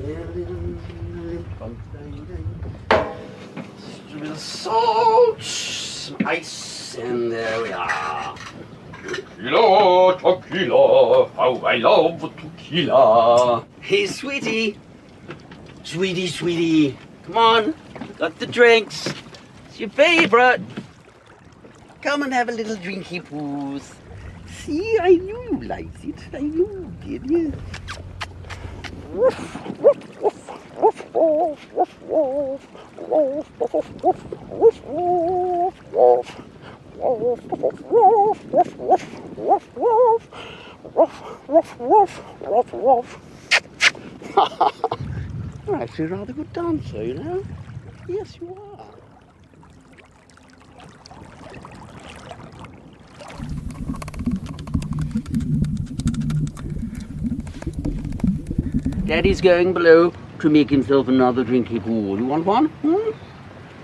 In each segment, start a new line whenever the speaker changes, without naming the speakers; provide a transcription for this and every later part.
A bit of salt, some ice, and there we are. Tequila, tequila, how I love tequila. Hey, sweetie. Sweetie, sweetie. Come on, got the drinks. It's your favorite. Come and have a little drinky poos. See, I knew you liked it. I knew you did, yeah. You're actually a rather good dancer, you know? Yes, you are. Daddy's going below to make himself another drinky pool. You want one?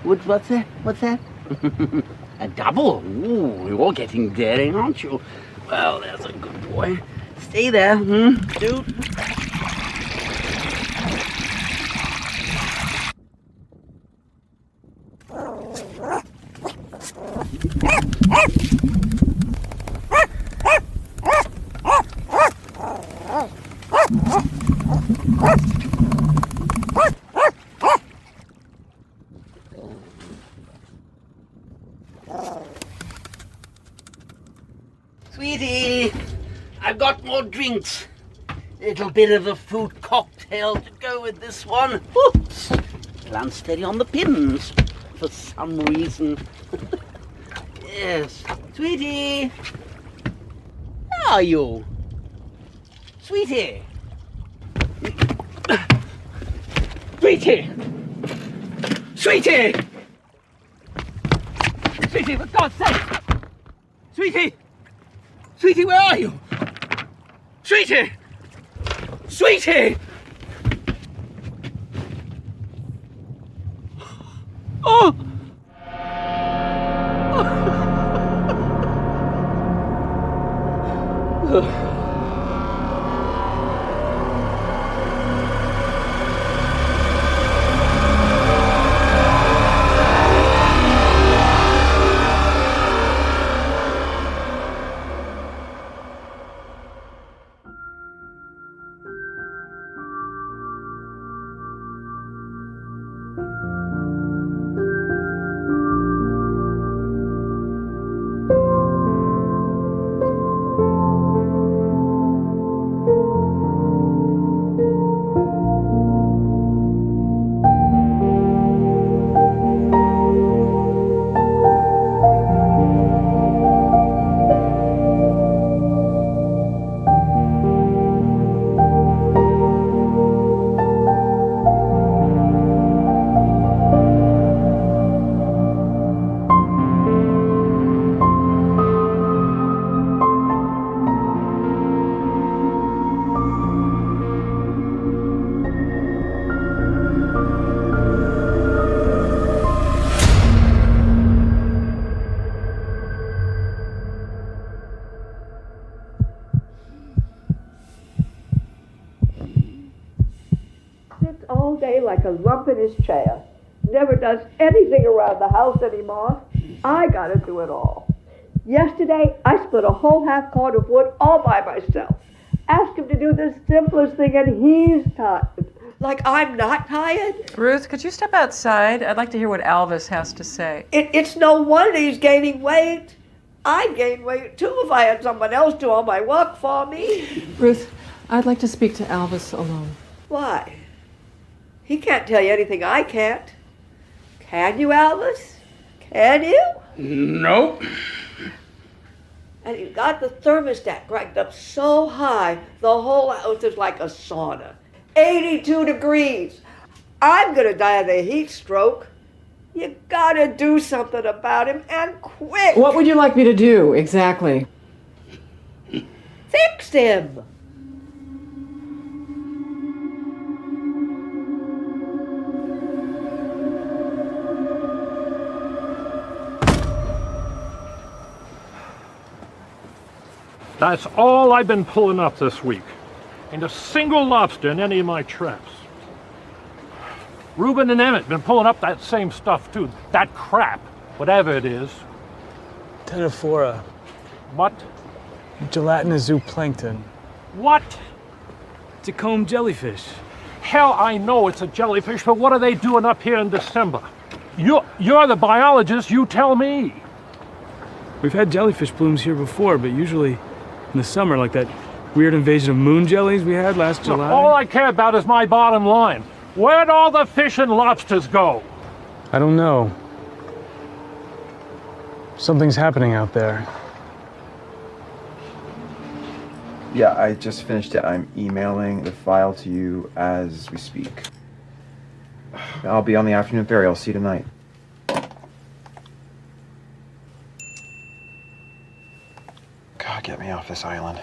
What's that? What's that? A double? Ooh, you're getting daring, aren't you? Well, there's a good boy. Stay there, dude. Sweetie, I've got more drinks. Little bit of a fruit cocktail to go with this one. Oops. Land steady on the pins for some reason. Yes. Sweetie, how are you? Sweetie. Sweetie. Sweetie. Sweetie, for God's sake. Sweetie. Sweetie, where are you? Sweetie! Sweetie! Oh!
All day like a lump in his chair. Never does anything around the house anymore. I gotta do it all. Yesterday, I split a whole half cord of wood all by myself. Asked him to do the simplest thing and he's tired. Like I'm not tired.
Ruth, could you step outside? I'd like to hear what Alvis has to say.
It's no wonder he's gaining weight. I'd gain weight too if I had someone else do all my work for me.
Ruth, I'd like to speak to Alvis alone.
Why? He can't tell you anything I can't. Can you, Alvis? Can you?
Nope.
And he's got the thermostat cranked up so high, the whole house is like a sauna. 82 degrees. I'm gonna die of a heat stroke. You gotta do something about him, and quick.
What would you like me to do, exactly?
Fix him.
That's all I've been pulling up this week. Ain't a single lobster in any of my traps. Reuben and Emmett been pulling up that same stuff too. That crap, whatever it is.
Ctenophora.
What?
Gelatinous zooplankton.
What?
It's a comb jellyfish.
Hell, I know it's a jellyfish, but what are they doing up here in December? You're the biologist, you tell me.
We've had jellyfish blooms here before, but usually in the summer, like that weird invasion of moon jellies we had last July.
Look, all I care about is my bottom line. Where'd all the fish and lobsters go?
I don't know. Something's happening out there.
Yeah, I just finished it. I'm emailing the file to you as we speak. I'll be on the afternoon ferry. I'll see you tonight. God, get me off this island.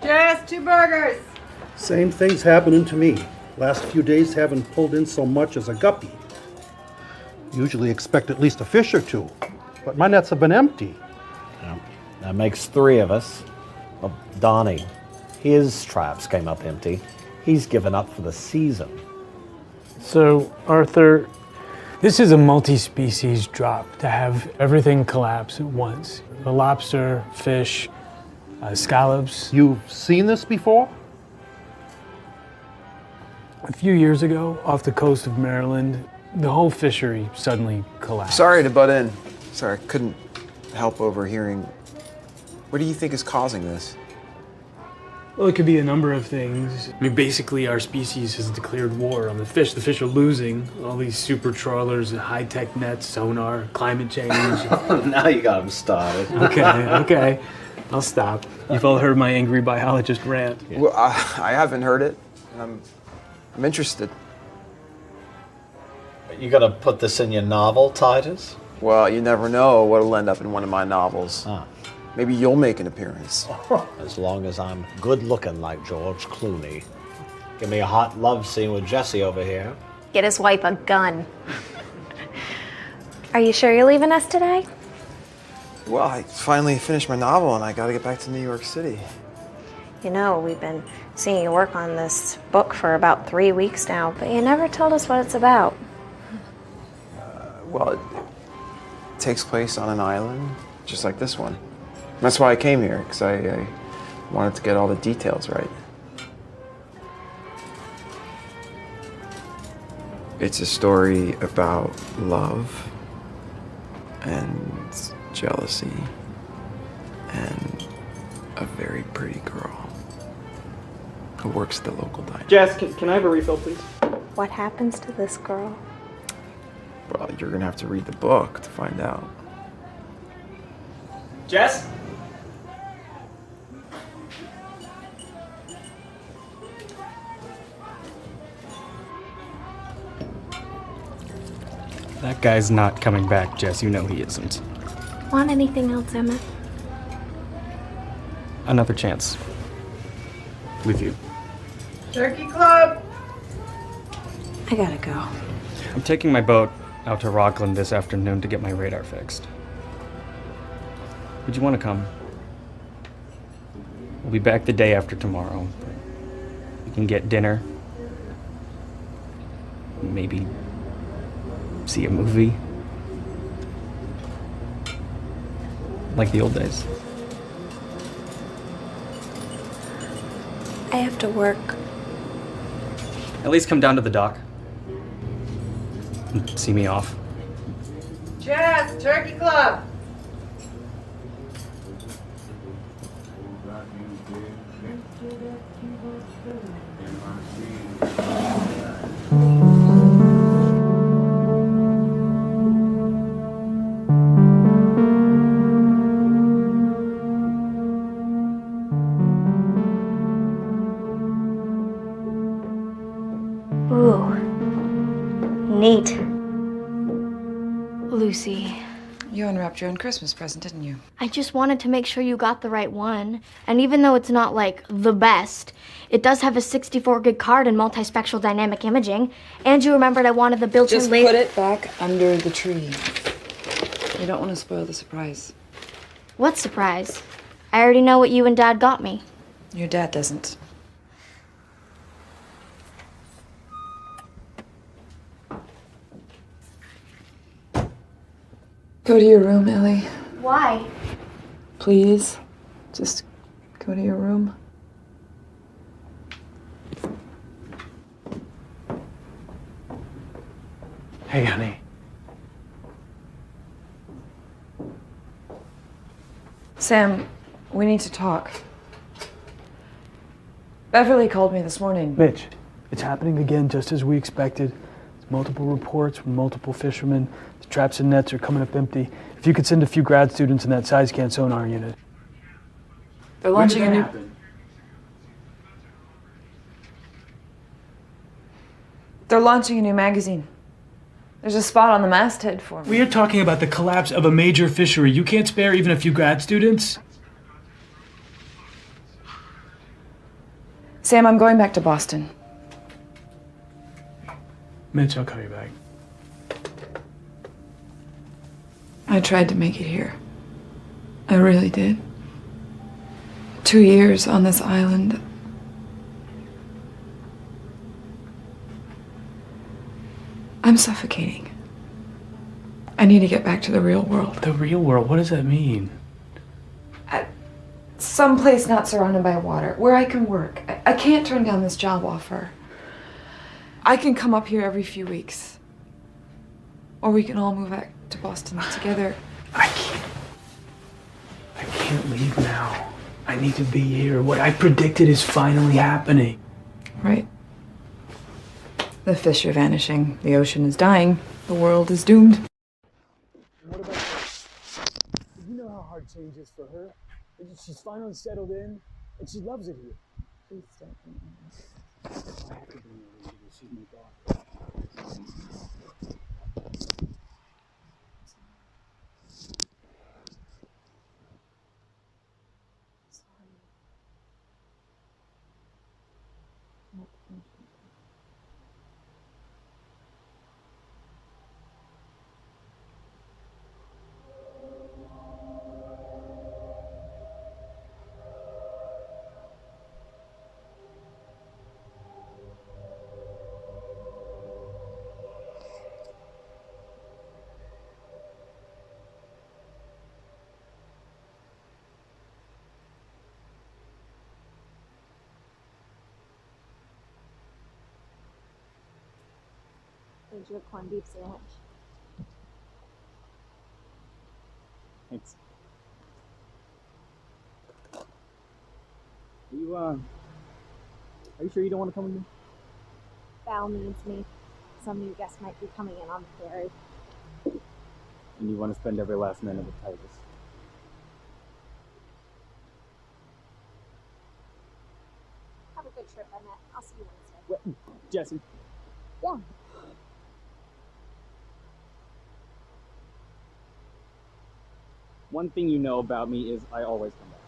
Jess, 2 burgers.
Same thing's happening to me. Last few days haven't pulled in so much as a guppy. Usually expect at least a fish or two, but my nets have been empty.
That makes 3 of us. Well, Donnie, his traps came up empty. He's given up for the season.
So, Arthur, this is a multi-species drop to have everything collapse at once. The lobster, fish, scallops.
You've seen this before?
A few years ago, off the coast of Maryland, the whole fishery suddenly collapsed.
Sorry to butt in. Sorry, I couldn't help overhearing. What do you think is causing this?
Well, it could be a number of things. I mean, basically, our species has declared war on the fish. The fish are losing. All these super trawlers, high-tech nets, sonar, climate change.
Now you got him started.
Okay. I'll stop. You've all heard my angry biologist rant.
Yeah. Well, I haven't heard it, and I'm interested.
You gonna put this in your novel, Titus?
Well, you never know what'll end up in one of my novels.
Ah.
Maybe you'll make an appearance.
As long as I'm good looking like George Clooney. Give me a hot love scene with Jesse over here.
Get his wife a gun. Are you sure you're leaving us today?
Well, I finally finished my novel and I gotta get back to New York City.
You know, we've been seeing you work on this book for about 3 weeks now, but you never told us what it's about.
Well, it takes place on an island, just like this one. That's why I came here, because I wanted to get all the details right. It's a story about love and jealousy and a very pretty girl who works at the local diner.
Jess, can I have a refill, please?
What happens to this girl?
Well, you're gonna have to read the book to find out.
Jess? That guy's not coming back, Jess. You know he isn't.
Want anything else, Emma?
Another chance. With you.
Turkey Club.
I gotta go.
I'm taking my boat out to Rockland this afternoon to get my radar fixed. Would you want to come? We'll be back the day after tomorrow. We can get dinner. Maybe see a movie. Like the old days.
I have to work.
At least come down to the dock. And see me off.
Jess, Turkey Club.
Ooh. Neat. Lucy.
You unwrapped your own Christmas present, didn't you?
I just wanted to make sure you got the right one. And even though it's not like the best, it does have a 64 gig card and multispectral dynamic imaging. And you remembered I wanted the built-in
Just put it back under the tree. You don't want to spoil the surprise.
What surprise? I already know what you and Dad got me.
Your dad doesn't. Go to your room, Ellie.
Why?
Please. Just go to your room.
Hey, honey.
Sam, we need to talk. Beverly called me this morning.
Mitch, it's happening again just as we expected. There's multiple reports from multiple fishermen. The traps and nets are coming up empty. If you could send a few grad students in that size scan sonar unit.
They're launching a new... They're launching a new magazine. There's a spot on the masthead for me.
We are talking about the collapse of a major fishery. You can't spare even a few grad students?
Sam, I'm going back to Boston.
Mitch, I'll call you back.
I tried to make it here. I really did. 2 years on this island. I'm suffocating. I need to get back to the real world.
The real world? What does that mean?
Someplace not surrounded by water, where I can work. I can't turn down this job offer. I can come up here every few weeks. Or we can all move back to Boston together.
I can't leave now. I need to be here. What I predicted is finally happening.
Right. The fish are vanishing. The ocean is dying. The world is doomed.
What about her? You know how hard change is for her. She's finally settled in, and she loves it here.
Please don't.
I have to bring her in because she's my daughter.
There's your corned beef sandwich.
Thanks. Are you sure you don't want to come with me?
Val needs me. Some new guests might be coming in on the ferry.
And you want to spend every last minute with Titus?
Have a good trip, Annette. I'll see you Wednesday.
What? Jesse?
Yeah.
One thing you know about me is I always come back.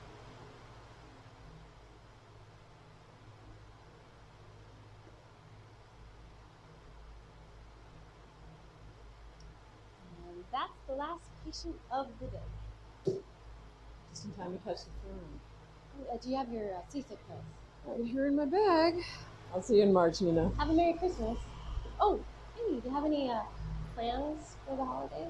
And that's the last patient of the day.
Just in time to catch the ferry.
Do you have your seasick pills?
Right here in my bag. I'll see you in March, Nina.
Have a Merry Christmas. Oh, hey, do you have any plans for the holiday?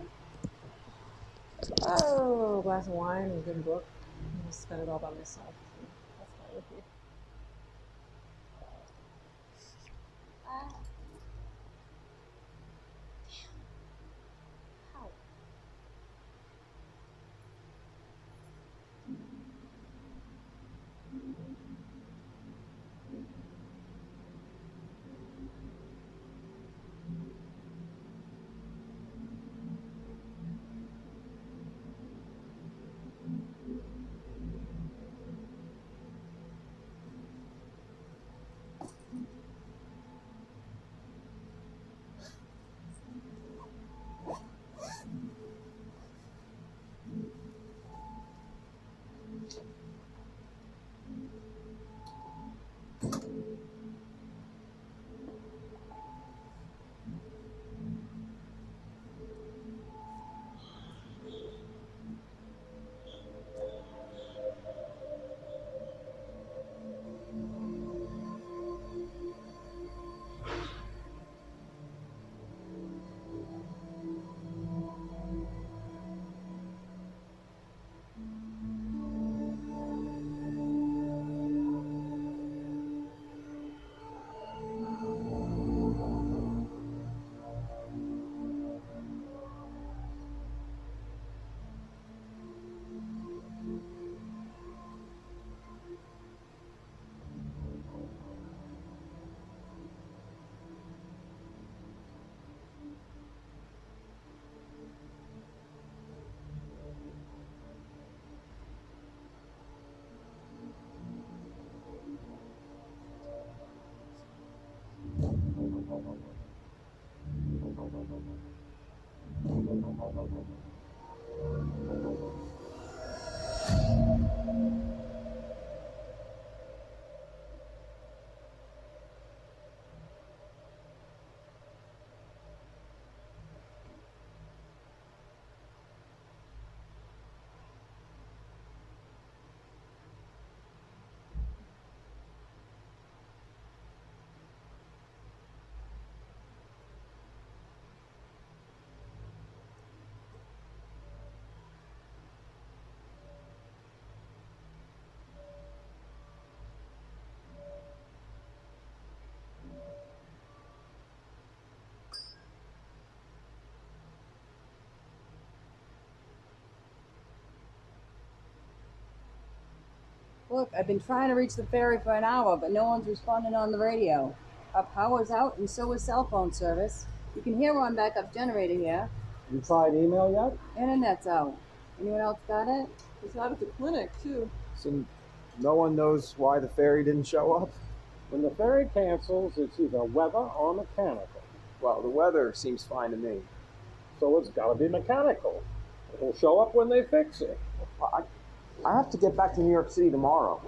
Oh, a glass of wine and a good book. I'm gonna spend it all by myself. That's fine with you.
How?
Look, I've been trying to reach the ferry for an hour, but no one's responding on the radio. Our power's out, and so is cell phone service. You can hear one backup generator here.
You tried email yet?
Internet's out. Anyone else got it? It's out at the clinic, too.
So no one knows why the ferry didn't show up?
When the ferry cancels, it's either weather or mechanical.
Well, the weather seems fine to me.
So it's got to be mechanical. It'll show up when they fix it.
I have to get back to New York City tomorrow.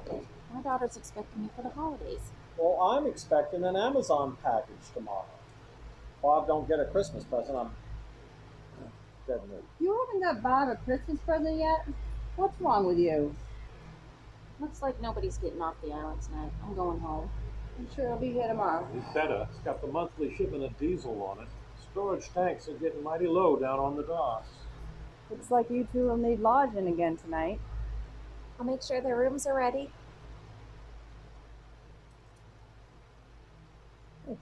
My daughter's expecting me for the holidays.
Well, I'm expecting an Amazon package tomorrow. Bob don't get a Christmas present, I'm dead mood.
You haven't got Bob a Christmas present yet? What's wrong with you?
Looks like nobody's getting off the island tonight. I'm going home.
I'm sure he'll be here tomorrow.
It's better. It's got the monthly shipment of diesel on it. Storage tanks are getting mighty low down on the docks.
Looks like you two will need lodging again tonight.
I'll make sure their rooms are ready. We're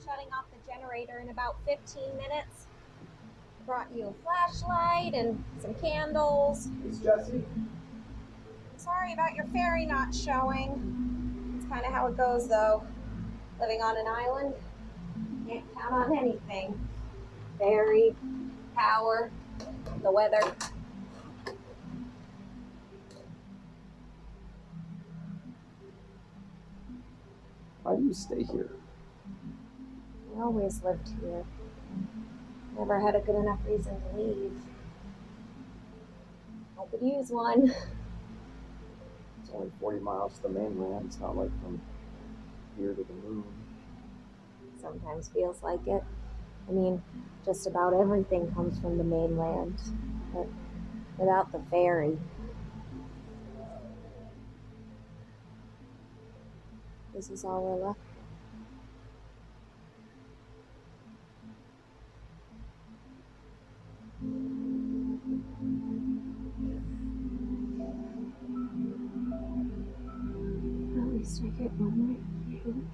shutting off the generator in about 15 minutes. Brought you a flashlight and some candles.
It's Jesse.
Sorry about your ferry not showing. It's kind of how it goes, though. Living on an island, can't count on anything. Ferry, power, the weather.
Why do you stay here?
We always lived here. Never had a good enough reason to leave. I could use one.
It's only 40 miles to the mainland. It's not like from here to the moon.
Sometimes feels like it. I mean, just about everything comes from the mainland. But without the ferry. This is all we're left. At least I get one more view.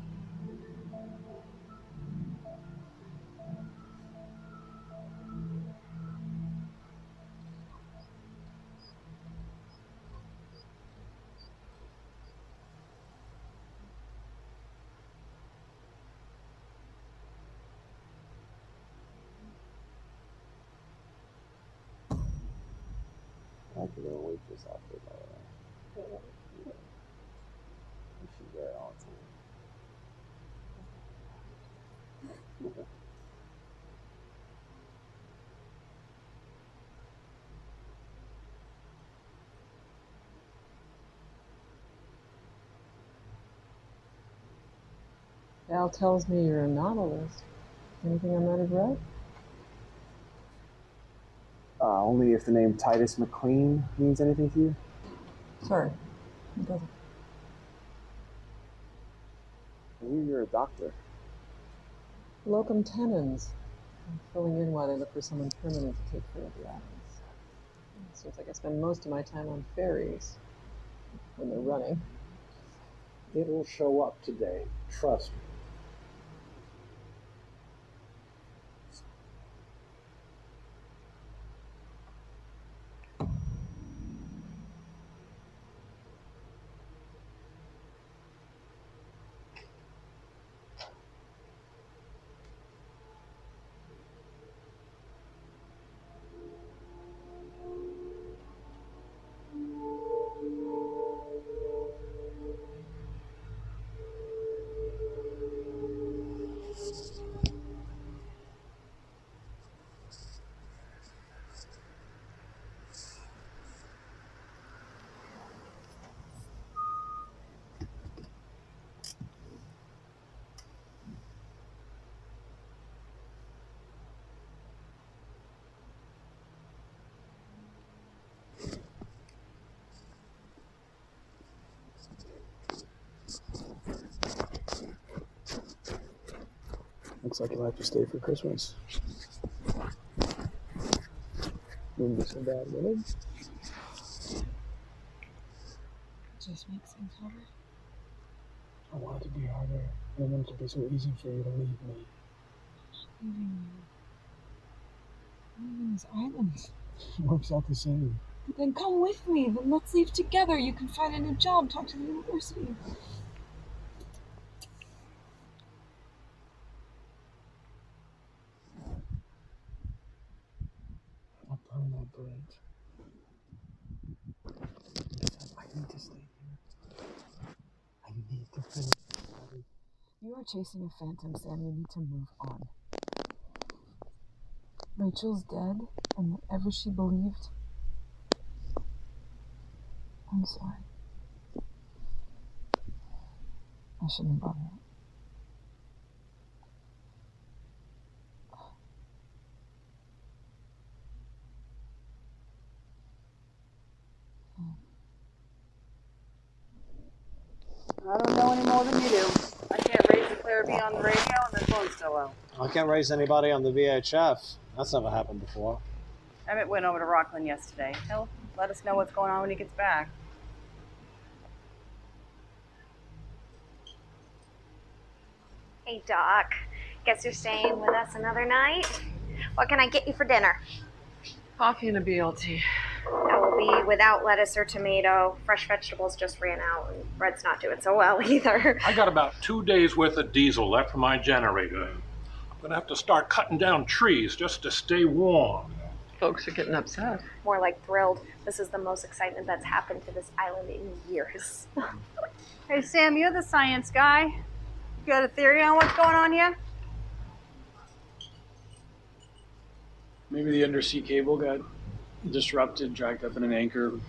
I could go waitress out there, by the way. Yeah. She's there all the time.
Al tells me you're a novelist. Anything I might have read?
Only if the name Titus McLean means anything to you?
Sorry, it doesn't.
I hear you're a doctor.
Locum tenens. I'm filling in while they look for someone permanent to take care of the islands. Seems like I spend most of my time on ferries when they're running.
It'll show up today. Trust me.
Looks like you'll have to stay for Christmas. Wouldn't be so bad, would it?
Just makes things harder.
I want it to be harder. I don't want it to be so easy for you to leave me.
Leaving you. Leaving this island.
It works out the same.
But then come with me. Then let's leave together. You can find a new job. Talk to the university.
I'll burn that bridge. I need to stay here. I need to finish.
You are chasing a phantom, Sam. You need to move on. Rachel's dead, and whatever she believed, I'm sorry. I shouldn't bother her.
I don't know any more than you do. I can't raise the Claire B on the radio and the phone's still out.
I can't raise anybody on the VHF. That's never happened before.
Emmett went over to Rockland yesterday. He'll let us know what's going on when he gets back.
Hey, Doc. Guess you're staying with us another night? What can I get you for dinner?
Coffee and a BLT.
That will be without lettuce or tomato. Fresh vegetables just ran out, and bread's not doing so well either.
I got about 2 days worth of diesel left for my generator. I'm gonna have to start cutting down trees just to stay warm.
Folks are getting upset.
More like thrilled. This is the most excitement that's happened to this island in years.
Hey, Sam, you're the science guy. You got a theory on what's going on here?
Maybe the undersea cable got disrupted, dragged up in an anchor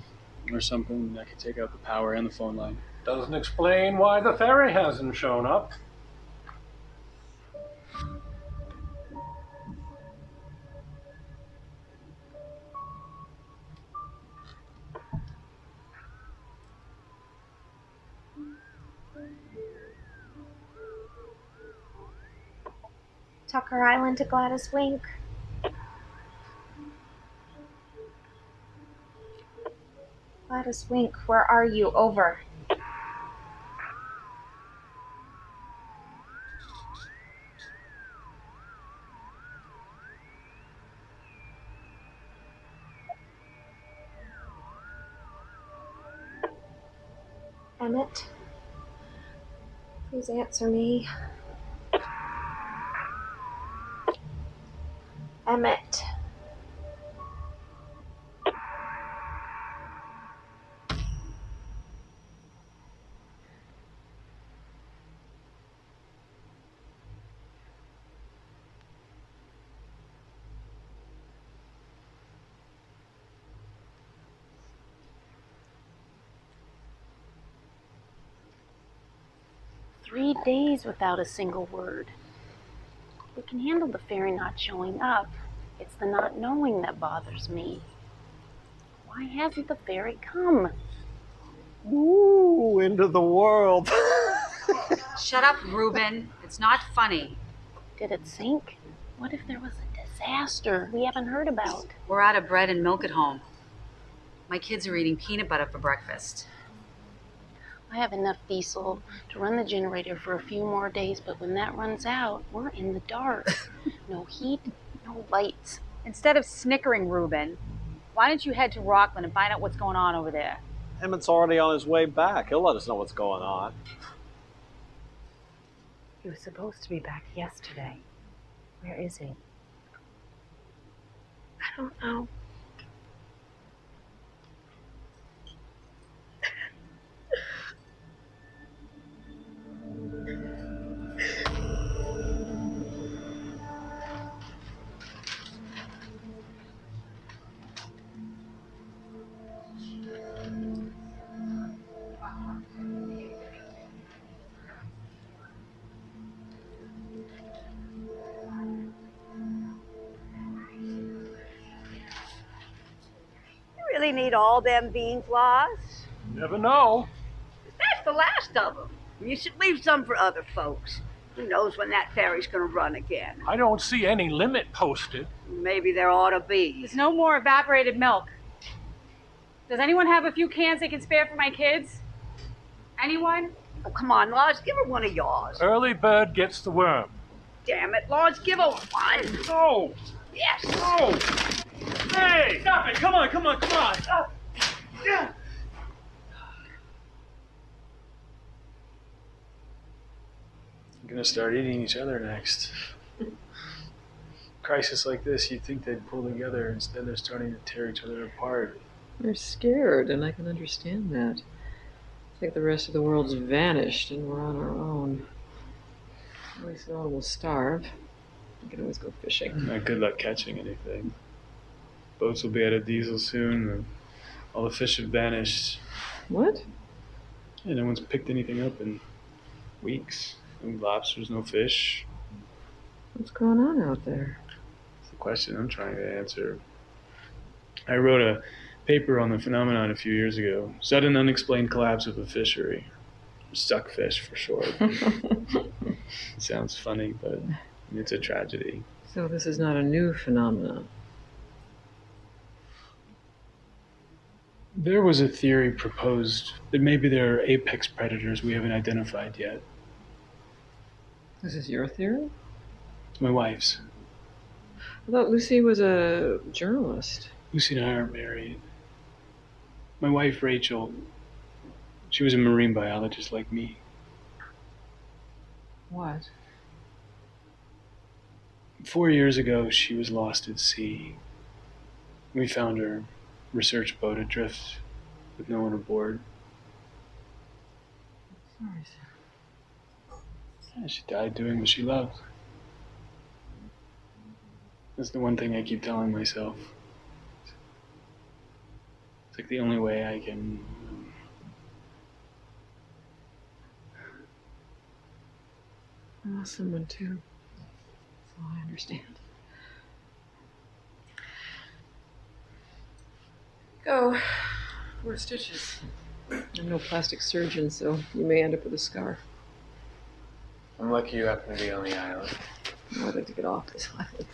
or something that could take out the power and the phone line.
Doesn't explain why the ferry hasn't shown up.
Tucker Island to Gladys Wink. Gladys Wink, where are you? Over. Emmett, please answer me. Emmett.
"3 days without a single word. We can handle the ferry not showing up. It's the not knowing that bothers me. Why hasn't the ferry come?"
Ooh, into the world.
Shut up, Reuben. It's not funny.
Did it sink? What if there was a disaster we haven't heard about?
We're out of bread and milk at home. My kids are eating peanut butter for breakfast.
I have enough diesel to run the generator for a few more days, but when that runs out, we're in the dark. No heat, no lights.
Instead of snickering, Reuben, why don't you head to Rockland and find out what's going on over there?
Emmett's already on his way back. He'll let us know what's going on.
He was supposed to be back yesterday. Where is he? I don't know.
Really need all them beans, Loss?
Never know.
That's the last of them. You should leave some for other folks. Who knows when that ferry's gonna run again?
I don't see any limit posted.
Maybe there ought to be.
There's no more evaporated milk. Does anyone have a few cans they can spare for my kids? Anyone?
Oh, come on, Lodge, give her one of yours.
Early bird gets the worm.
Damn it, Lodge, give her one.
No!
Yes!
No! Hey!
Stop it! Come on, come on, come on! Yeah.
We're gonna start eating each other next. Crisis like this, you'd think they'd pull together. Instead, they're starting to tear each other apart.
They're scared, and I can understand that. I think the rest of the world's vanished, and we're on our own. At least no one will starve. We can always go fishing.
Good luck catching anything. Boats will be out of diesel soon. And all the fish have vanished.
What?
Yeah, no one's picked anything up in weeks. No lobsters, no fish.
What's going on out there?
It's the question I'm trying to answer. I wrote a paper on the phenomenon a few years ago. Sudden unexplained collapse of a fishery. Stuck fish for short. It sounds funny, but it's a tragedy.
So this is not a new phenomenon.
There was a theory proposed that maybe there are apex predators we haven't identified yet.
This is your theory?
It's my wife's.
I thought Lucy was a journalist.
Lucy and I are married. My wife, Rachel, she was a marine biologist like me.
What?
4 years ago, she was lost at sea. We found her research boat adrift with no one aboard.
Sorry, sir.
Yeah, she died doing what she loved. That's the one thing I keep telling myself. It's like the only way I can...
I lost someone too. So I understand. Go. 4 stitches. I'm no plastic surgeon, so you may end up with a scar.
I'm lucky you happen to be on the island.
I'd like to get off this island.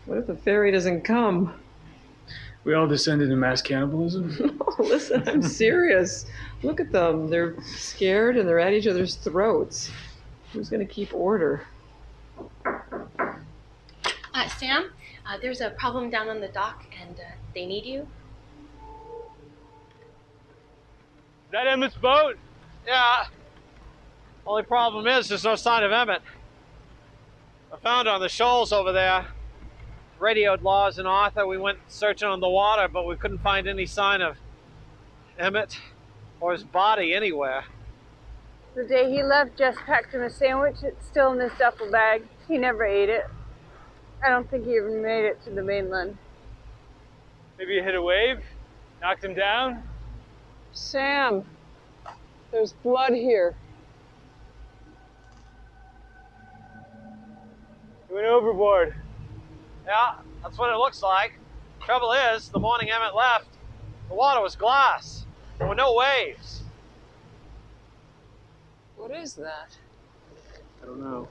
What if the ferry doesn't come?
We all descended into mass cannibalism?
No, listen, I'm serious. Look at them. They're scared and they're at each other's throats. Who's going to keep order?
Sam, there's a problem down on the dock, and they need you.
Is that Emmett's boat? Yeah. Only problem is there's no sign of Emmett. I found her on the shoals over there. Radioed Laws and Arthur. We went searching on the water, but we couldn't find any sign of Emmett or his body anywhere.
The day he left, Jess packed him a sandwich. It's still in his duffel bag. He never ate it. I don't think he even made it to the mainland.
Maybe you hit a wave, knocked him down.
Sam, there's blood here.
He went overboard.
Yeah, that's what it looks like. Trouble is, the morning Emmett left, the water was glass. There were no waves.
What is that?
I don't know.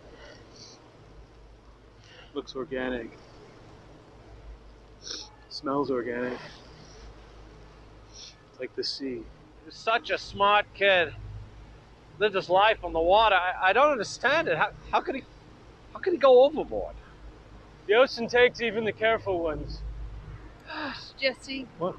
Looks organic. Smells organic. It's like the sea.
He was such a smart kid. Lived his life on the water. I don't understand it. How could he go overboard?
The ocean takes even the careful ones.
Gosh, Jesse.
What?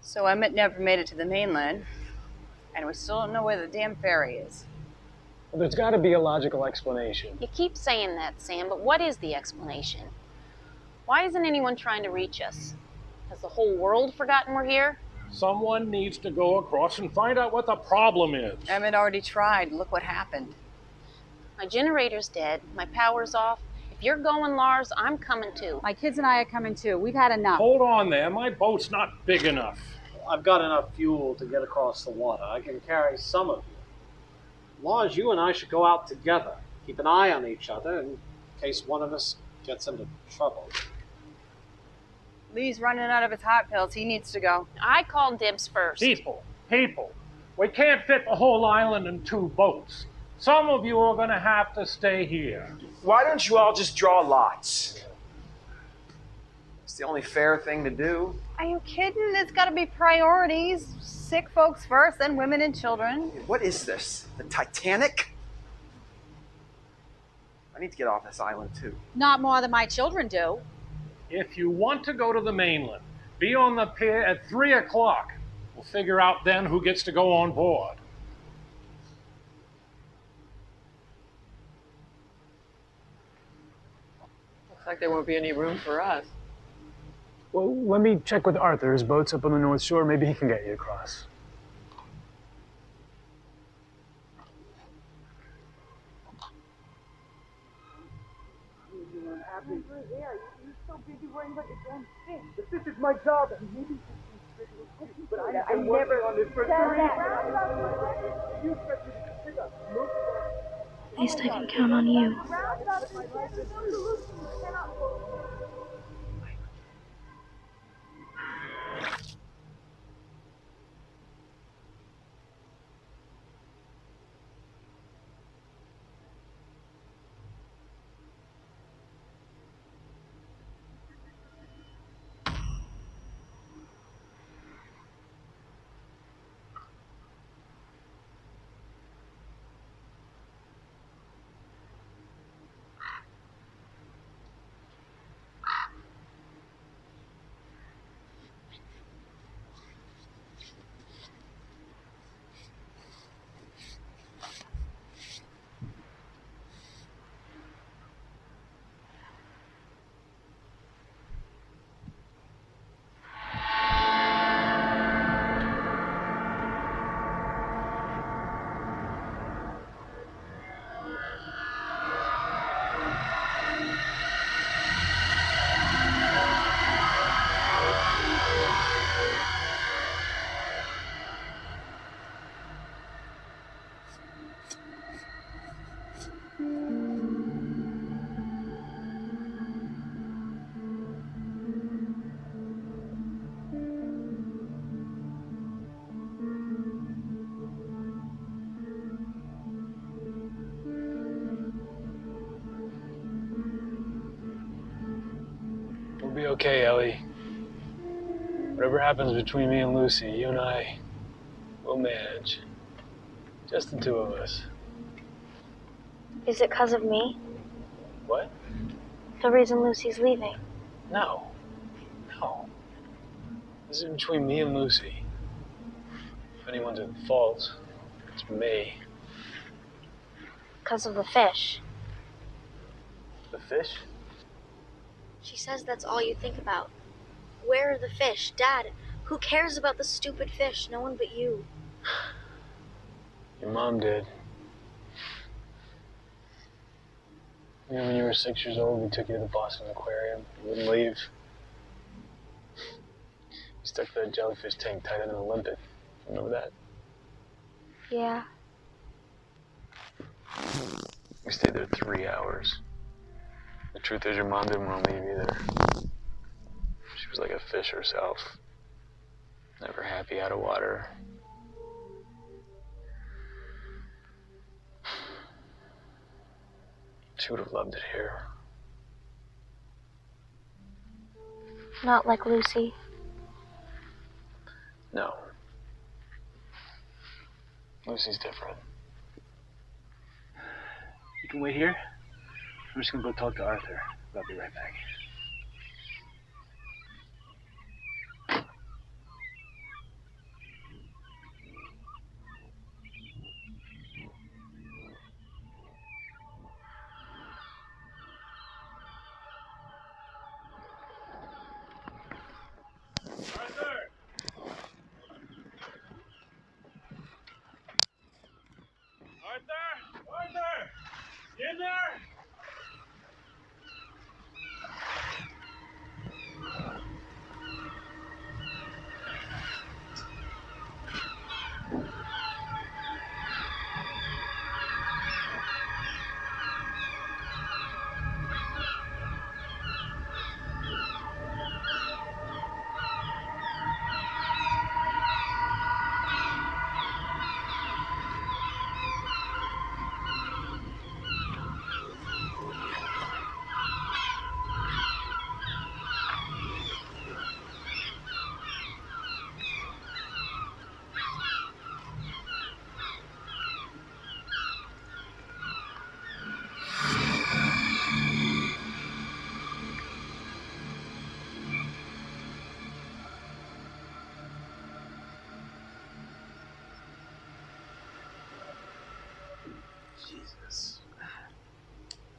So Emmett never made it to the mainland, and we still don't know where the damn ferry is.
Well, there's got to be a logical explanation.
You keep saying that, Sam, but what is the explanation? Why isn't anyone trying to reach us? Has the whole world forgotten we're here?
Someone needs to go across and find out what the problem is.
Emmett already tried. Look what happened.
My generator's dead. My power's off. If you're going, Lars, I'm coming too.
My kids and I are coming too. We've had enough.
Hold on there. My boat's not big enough.
I've got enough fuel to get across the water. I can carry some of you. Lars, you and I should go out together. Keep an eye on each other in case one of us gets into trouble.
Lee's running out of his hot pills. He needs to go.
I called dibs first.
People. We can't fit the whole island in 2 boats. Some of you are going to have to stay here.
Why don't you all just draw lots? It's the only fair thing to do.
Are you kidding? There's got to be priorities. Sick folks first, then women and children.
What is this? The Titanic? I need to get off this island too.
Not more than my children do.
If you want to go to the mainland, be on the pier at 3 o'clock. We'll figure out then who gets to go on board.
Looks like there won't be any room for us.
Well, let me check with Arthur. His boat's up on the North Shore. Maybe he can get you across.
This is my job, and maybe but I never on this for 30 years.
At least I can count on you.
We'll be okay, Ellie. Whatever happens between me and Lucy, you and I will manage. Just the 2 of us.
Is it 'cause of me?
What?
The reason Lucy's leaving?
No. This is between me and Lucy. If anyone's at fault, it's me.
'Cause of the fish.
The fish?
She says that's all you think about. Where are the fish? Dad, who cares about the stupid fish? No one but you.
Your mom did. You know, when you were 6 years old, we took you to the Boston Aquarium. You wouldn't leave. You stuck that jellyfish tank tighter than a limpet. Remember that?
Yeah.
We stayed there 3 hours. The truth is, your mom didn't want to leave either. She was like a fish herself. Never happy out of water. She would have loved it here.
Not like Lucy.
No. Lucy's different.
You can wait here. I'm just gonna go talk to Arthur. I'll be right back.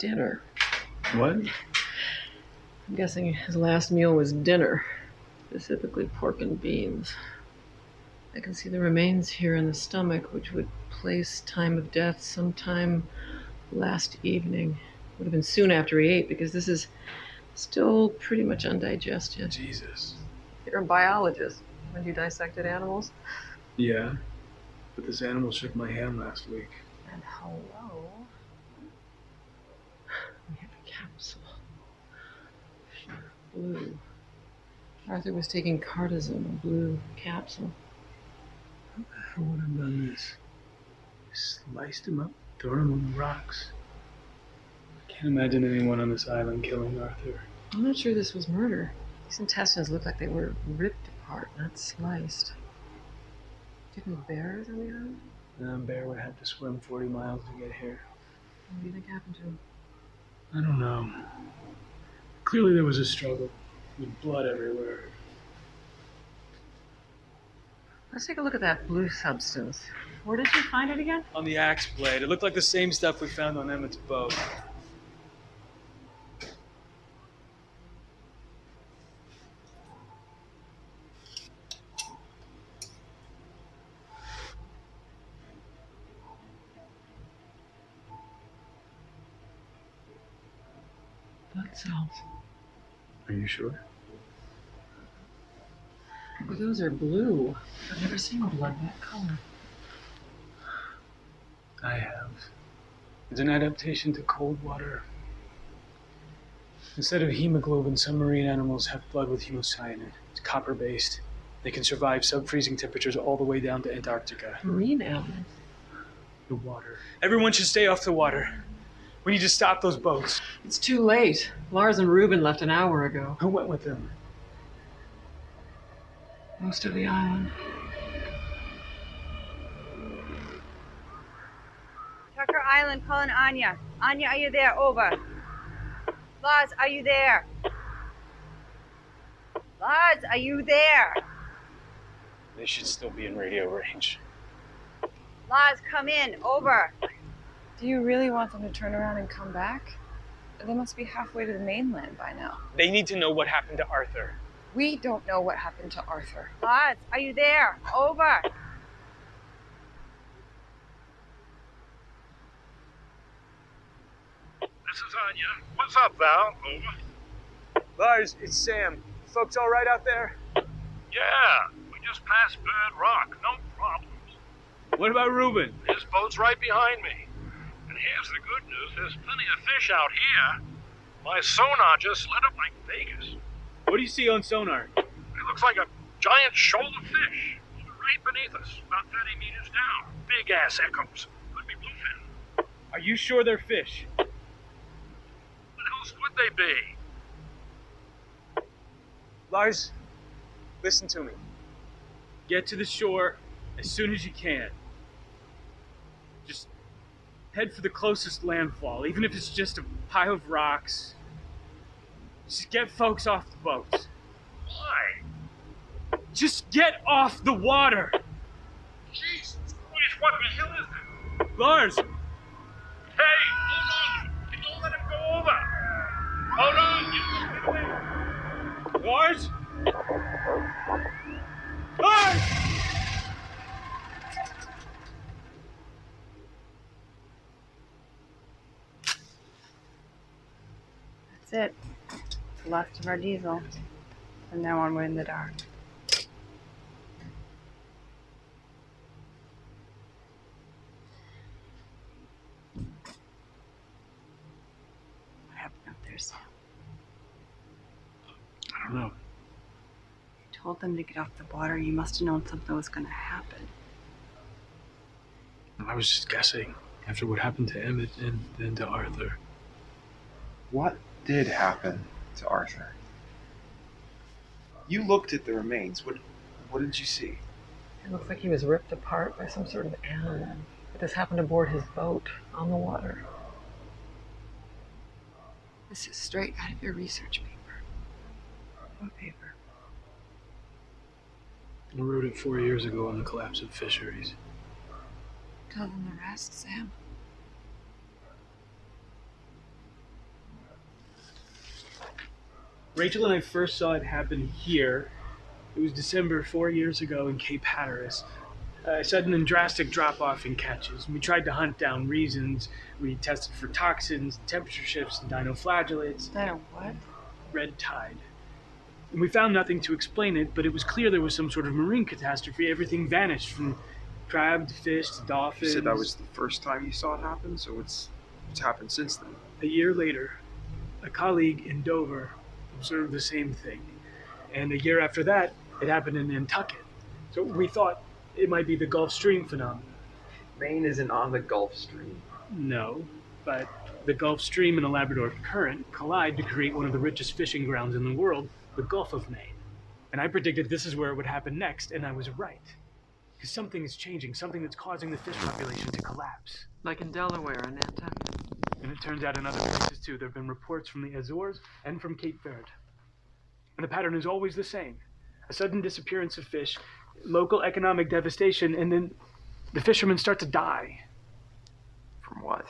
dinner.
What?
I'm guessing his last meal was dinner, specifically pork and beans. I can see the remains here in the stomach, which would place time of death sometime last evening. Would have been soon after he ate, because this is still pretty much undigested.
Jesus.
You're a biologist. When you dissected animals?
Yeah, but this animal shook my hand last week.
And hello. We have a capsule. Blue. Arthur was taking Cardizem, a blue capsule.
How the hell would I have done this? Sliced him up, thrown him on the rocks. I can't imagine anyone on this island killing Arthur.
I'm not sure this was murder. These intestines look like they were ripped apart, not sliced. Do you think bears on the island?
A bear would have to swim 40 miles to get here.
What do you think happened to him?
I don't know. Clearly there was a struggle, with blood everywhere.
Let's take a look at that blue substance. Where did you find it again?
On the axe blade. It looked like the same stuff we found on Emmett's boat.
Blood cells.
Are you sure?
Well, those are blue. I've never seen blood that color.
I have. It's an adaptation to cold water. Instead of hemoglobin, some marine animals have blood with hemocyanin. It's copper-based. They can survive sub-freezing temperatures all the way down to Antarctica.
Marine animals?
The water. Everyone should stay off the water. We need to stop those boats.
It's too late. Lars and Ruben left an hour ago.
Who went with them?
Most of the island.
Tucker Island calling Anya. Anya, are you there? Over. Lars, are you there? Lars, are you there?
They should still be in radio range.
Lars, come in. Over.
Do you really want them to turn around and come back? They must be halfway to the mainland by now.
They need to know what happened to Arthur.
We don't know what happened to Arthur.
Lars, are you there? Over.
This is Anya. What's up, Val? Over.
Lars, it's Sam. Folks all right out there?
Yeah, we just passed Bird Rock. No problems.
What about Ruben?
His boat's right behind me. And here's the good news. There's plenty of fish out here. My sonar just lit up like Vegas.
What do you see on sonar?
It looks like a giant shoal of fish. Right beneath us, about 30 meters down. Big-ass echoes. Could be bluefin.
Are you sure they're fish?
What else would they be?
Lars, listen to me. Get to the shore as soon as you can. Just head for the closest landfall, even if it's just a pile of rocks. Just get folks off the boats.
Why?
Just get off the water!
Jesus Christ, what the hell is this?
Lars!
Hey, hold on! Don't let him go over! Hold on! Get away!
Lars! Lars!
That's it. The last of our diesel. From now on, we're in the dark. What happened up there, Sam?
I don't know.
You told them to get off the water. You must have known something was going to happen.
I was just guessing after what happened to Emmett and then to Arthur.
What did happen to Arthur? You looked at the remains. What did you see?
It looks like he was ripped apart by some sort of animal. But this happened aboard his boat on the water.
This is straight out of your research paper.
What paper?
I wrote it 4 years ago on the collapse of fisheries.
Tell them the rest, Sam.
Rachel and I first saw it happen here. It was December 4 years ago in Cape Hatteras. A sudden and drastic drop-off in catches. We tried to hunt down reasons. We tested for toxins, temperature shifts, and dinoflagellates.
Dino what?
Red tide. And we found nothing to explain it, but it was clear there was some sort of marine catastrophe. Everything vanished, from crab to fish to dolphins.
You said that was the first time you saw it happen, so what's happened since then?
A year later, a colleague in Dover observed the same thing. And a year after that, it happened in Nantucket. So we thought it might be the Gulf Stream phenomenon.
Maine isn't on the Gulf Stream.
No, but the Gulf Stream and the Labrador Current collide to create one of the richest fishing grounds in the world, the Gulf of Maine. And I predicted this is where it would happen next, and I was right. Because something is changing, something that's causing the fish population to collapse.
Like in Delaware and Nantucket.
And it turns out in other places too. There have been reports from the Azores and from Cape Verde. And the pattern is always the same. A sudden disappearance of fish, local economic devastation, and then the fishermen start to die.
From what?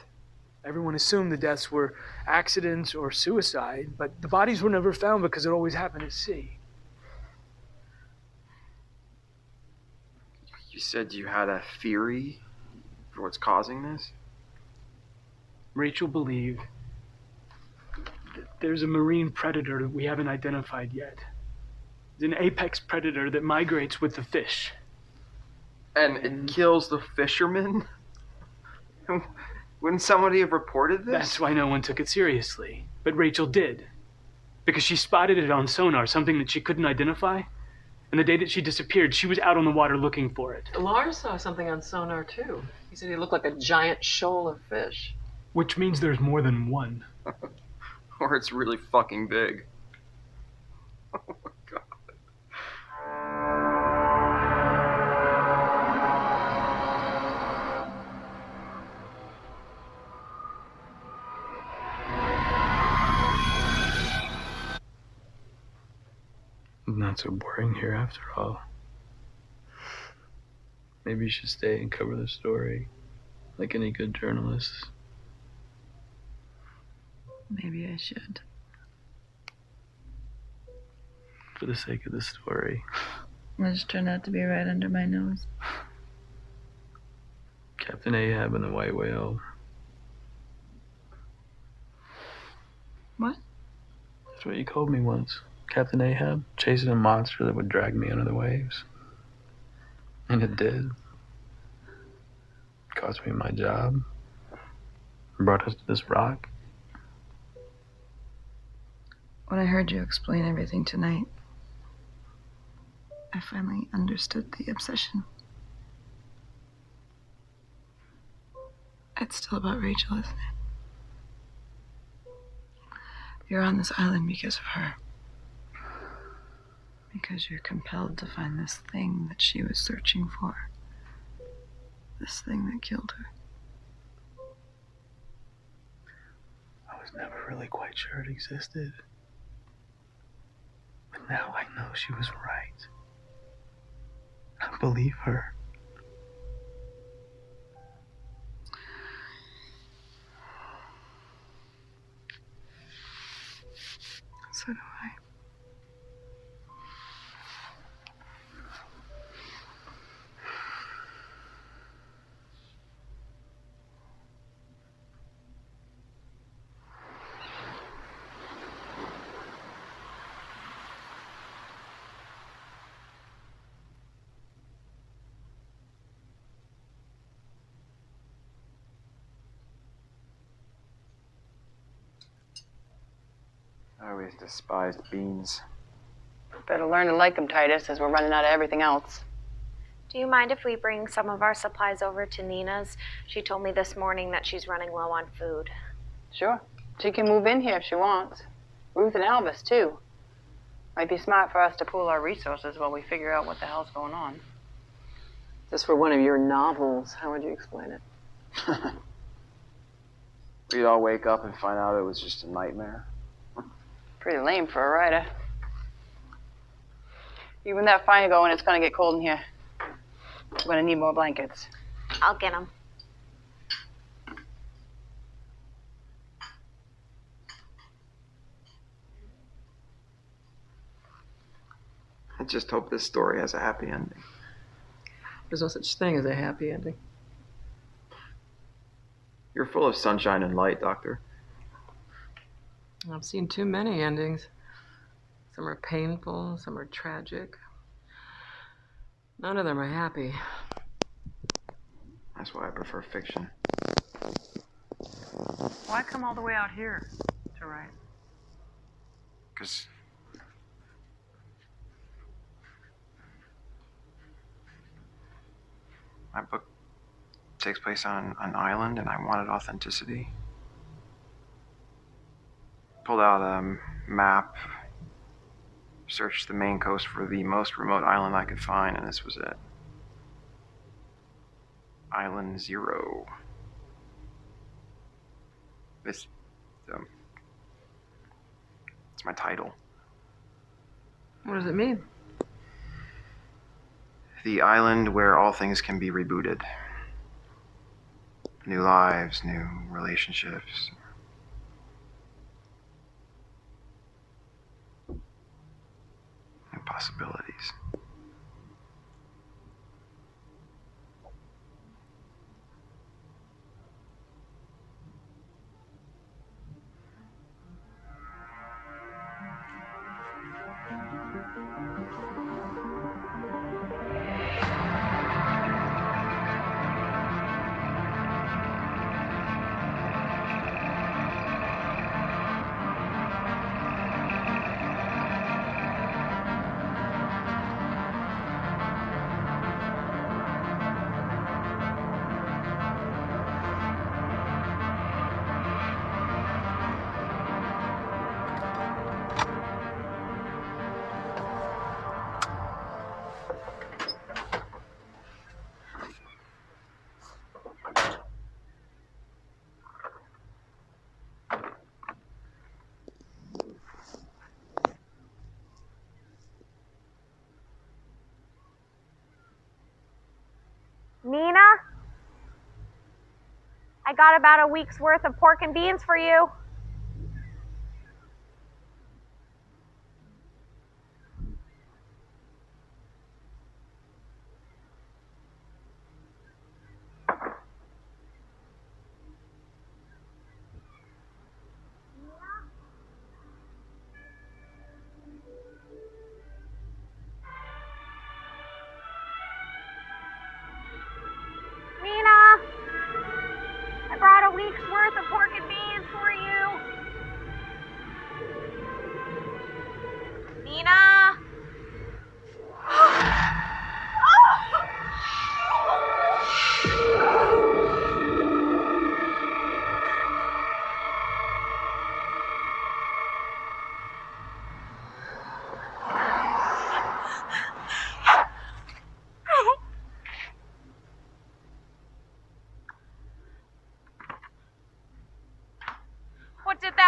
Everyone assumed the deaths were accidents or suicide, but the bodies were never found because it always happened at sea.
You said you had a theory for what's causing this?
Rachel believed that there's a marine predator that we haven't identified yet. It's an apex predator that migrates with the fish.
And it kills the fishermen? Wouldn't somebody have reported this?
That's why no one took it seriously. But Rachel did. Because she spotted it on sonar, something that she couldn't identify. And the day that she disappeared, she was out on the water looking for it.
Lars saw something on sonar too. He said he looked like a giant shoal of fish.
Which means there's more than one.
Or it's really fucking big. Oh my god.
Not so boring here after all. Maybe you should stay and cover the story, like any good journalist.
Maybe I should.
For the sake of the story.
I'll just try not to be right under my nose.
Captain Ahab and the White Whale.
What?
That's what you called me once. Captain Ahab, chasing a monster that would drag me under the waves. And it did. Cost me my job. Brought us to this rock.
When I heard you explain everything tonight, I finally understood the obsession. It's still about Rachel, isn't it? You're on this island because of her. Because you're compelled to find this thing that she was searching for. This thing that killed her.
I was never really quite sure it existed. But now I know she was right. I believe her.
So do I.
I always despised beans.
Better learn to like them, Titus, as we're running out of everything else.
Do you mind if we bring some of our supplies over to Nina's? She told me this morning that she's running low on food.
Sure. She can move in here if she wants. Ruth and Elvis, too. Might be smart for us to pool our resources while we figure out what the hell's going on. This for one of your novels. How would you explain it?
We'd all wake up and find out it was just a nightmare.
Pretty lame for a writer. Even that fire going, it's gonna get cold in here. We're gonna need more blankets.
I'll get them.
I just hope this story has a happy ending.
There's no such thing as a happy ending.
You're full of sunshine and light, Doctor.
I've seen too many endings. Some are painful, some are tragic. None of them are happy.
That's why I prefer fiction.
Why come all the way out here to write?
Because my book takes place on an island and I wanted authenticity. Pulled out a map, searched the Maine coast for the most remote island I could find, and this was it. Island 0. It's my title.
What does it mean?
The island where all things can be rebooted. New lives, new relationships. New possibilities.
Nina? I got about a week's worth of pork and beans for you. Worth of pork and beans for you. Nina?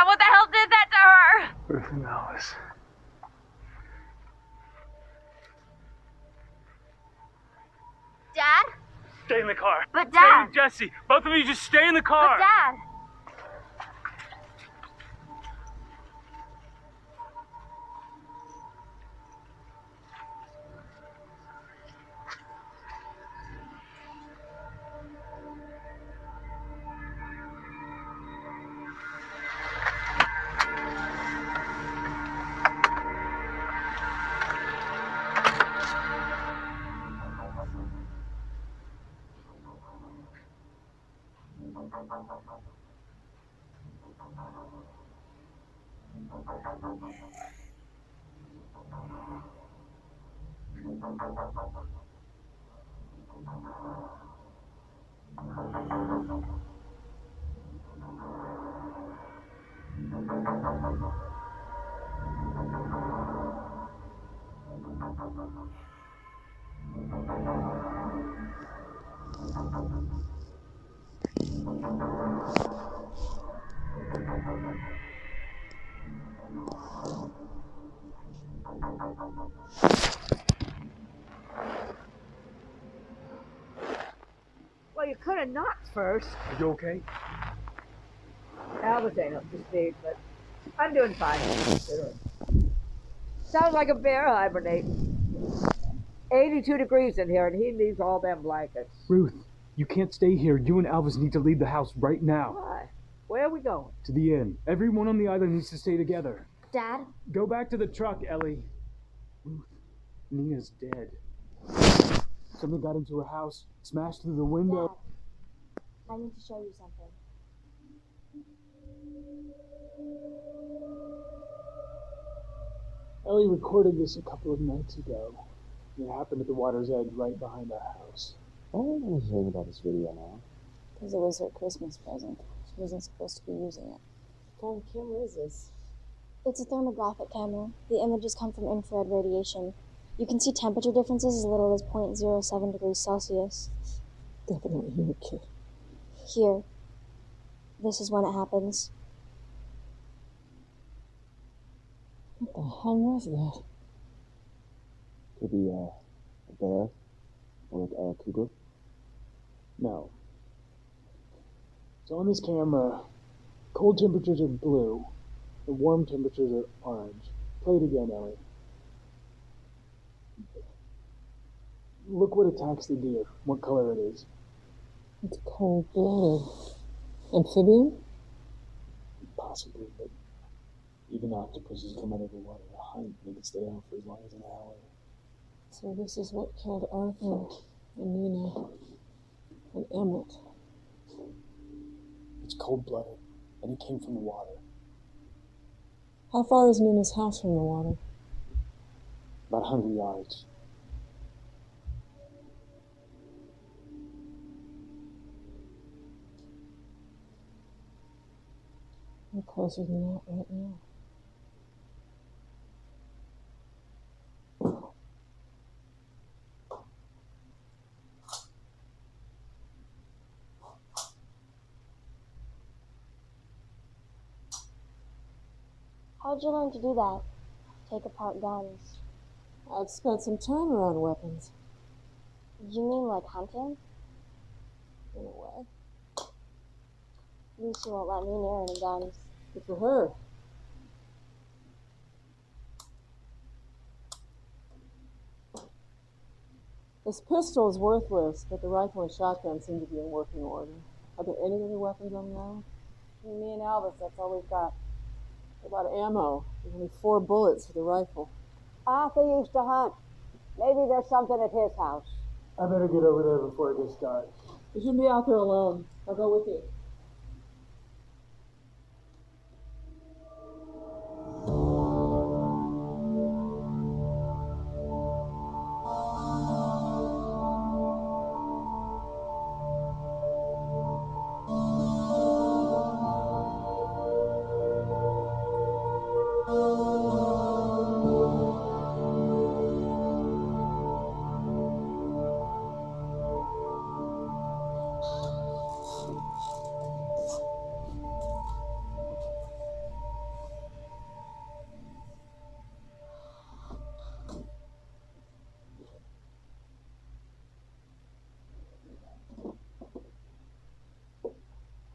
What the hell did that to her?
Who knows?
Dad?
Stay in the car.
But Dad.
Stay, Jesse. Both of you just stay in the car.
But Dad.
Well, you could have knocked first.
Are you okay?
Albus ain't up to speed, but I'm doing fine. Sounds like a bear hibernating. 82 degrees in here, and he needs all them blankets.
Ruth, you can't stay here. You and Elvis need to leave the house right now.
Why? Where are we going?
To the inn. Everyone on the island needs to stay together.
Dad?
Go back to the truck, Ellie. Ruth, Nina's dead. Something got into her house, smashed through the window.
Dad, I need to show you something.
Ellie recorded this a couple of nights ago. It happened at the water's edge right behind our house.
Why are you hearing about this video now?
Because it was her Christmas present. She wasn't supposed to be using it. What kind of camera is this?
It's a thermographic camera. The images come from infrared radiation. You can see temperature differences as little as 0.07 degrees Celsius.
Definitely your kid.
Here. This is when it happens.
What the hell was that?
Could be a bear or a cougar.
No. So on this camera, cold temperatures are blue, and warm temperatures are orange. Play it again, Ellie. Look what attacks the deer, what color it is.
It's cold-blooded. Amphibian?
Possibly, but even octopuses come out of the water to hunt. They can stay out for as long as an hour.
So this is what killed Arthur and Nina and Emmett.
It's cold-blooded, and it came from the water.
How far is Nina's house from the water?
About 100 yards.
We're closer than that right now.
How'd you learn to do that? Take apart guns.
I've spent some time around weapons.
You mean like hunting?
In a way.
Lucy won't let me near any guns.
Good for her. This pistol is worthless, but the rifle and shotgun seem to be in working order. Are there any other weapons on the island? Me and Elvis, that's all we've got. A lot of ammo. There's only 4 bullets for the rifle.
Arthur used to hunt. Maybe there's something at his house.
I better get over there before it gets dark.
You shouldn't be out there alone. I'll go with you.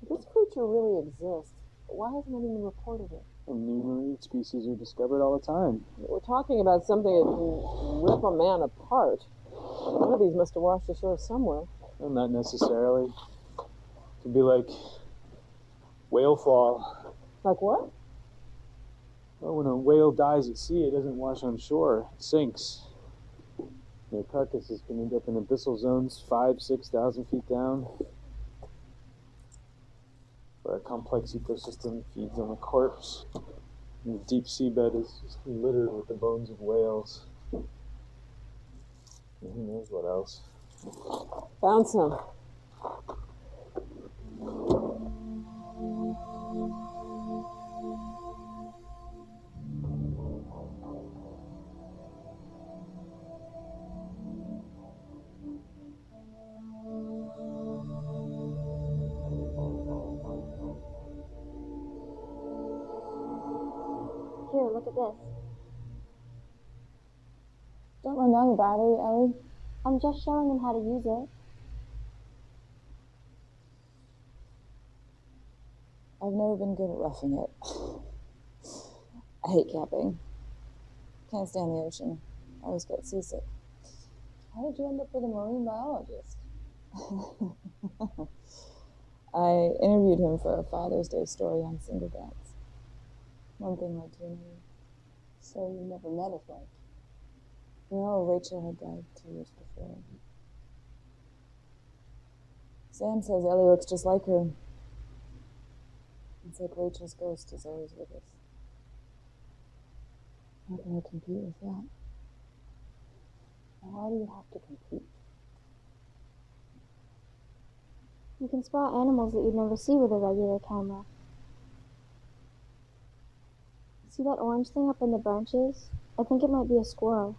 This creature really exists. Why hasn't anyone reported it?
New marine species are discovered all the time.
We're talking about something that can rip a man apart. One of these must have washed ashore somewhere.
Well, not necessarily. It could be like whale fall.
Like what?
Well, when a whale dies at sea, it doesn't wash on shore. It sinks. Their carcasses can end up in abyssal zones 5,000 to 6,000 feet down, where a complex ecosystem feeds on the corpse. And the deep seabed is just littered with the bones of whales. And who knows what else.
Found some.
Here, look at this. Don't run down the battery, Ellie. I'm just showing him how to use it.
I've never been good at roughing it. I hate camping. Can't stand the ocean. I always get seasick. How did you end up with a marine biologist? I interviewed him for a Father's Day story on single dads. One thing led to another.
So you never met his wife?
No, Rachel had died 2 years before. Sam says Ellie looks just like her. It's like Rachel's ghost is always with us. How can I compete with that?
Why do you have to compete?
You can spot animals that you'd never see with a regular camera. See that orange thing up in the branches? I think it might be a squirrel.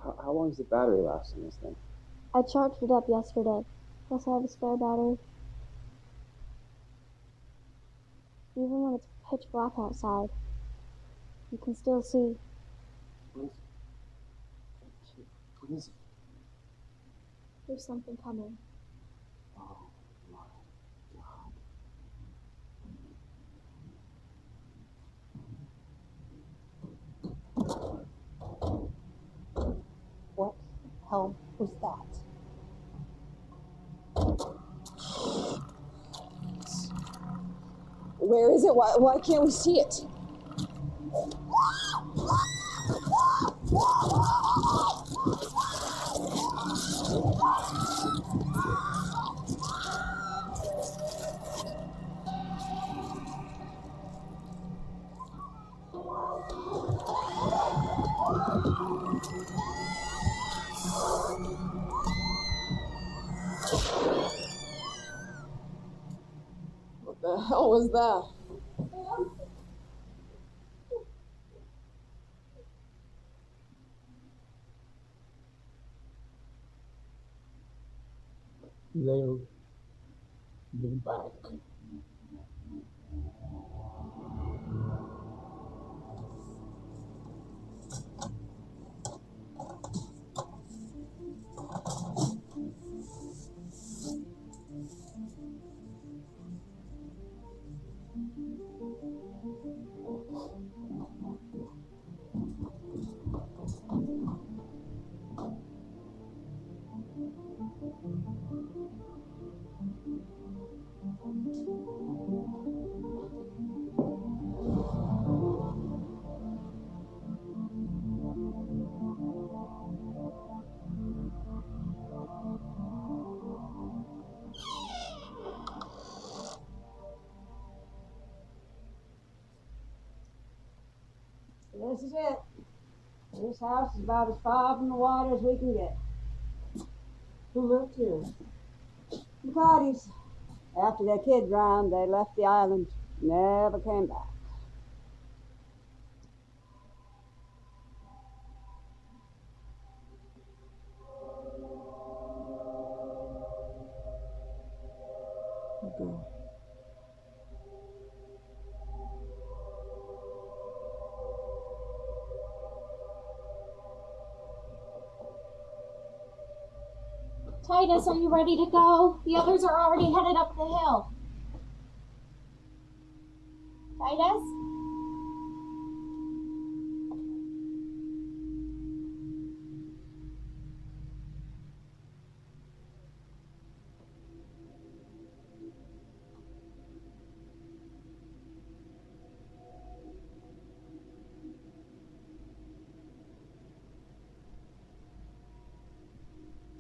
How long does the battery last on this thing?
I charged it up yesterday. Plus I have a spare battery. Even when it's pitch black outside, you can still see.
What is it?
There's something coming.
Oh my God.
What the hell was that?
Where is it? Why can't we see it? What the hell was that?
They'll be back.
This is it. This house is about as far from the water as we can get.
Who lived here?
The Cotties. After their kid drowned, they left the island. Never came back.
Go.
Titus, are you ready to go? The others are already headed up the hill. Titus?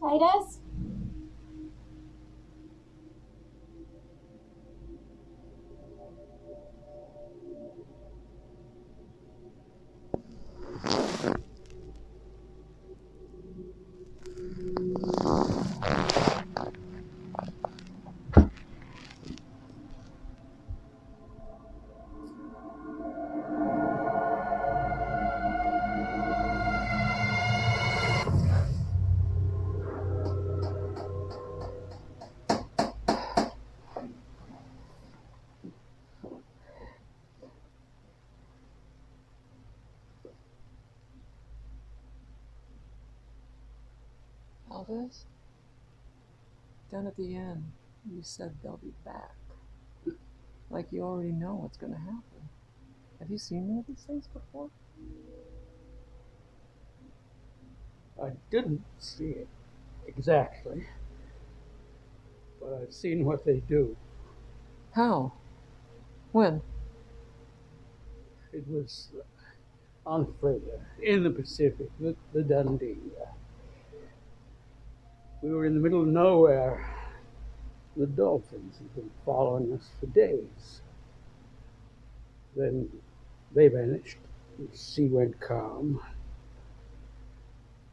Titus?
Elvis? Down at the end, you said they'll be back. Like you already know what's going to happen. Have you seen one of these things before?
I didn't see it exactly, but I've seen what they do.
How? When?
It was on a freighter in the Pacific, the Dundee. We were in the middle of nowhere. The dolphins had been following us for days. Then they vanished. The sea went calm.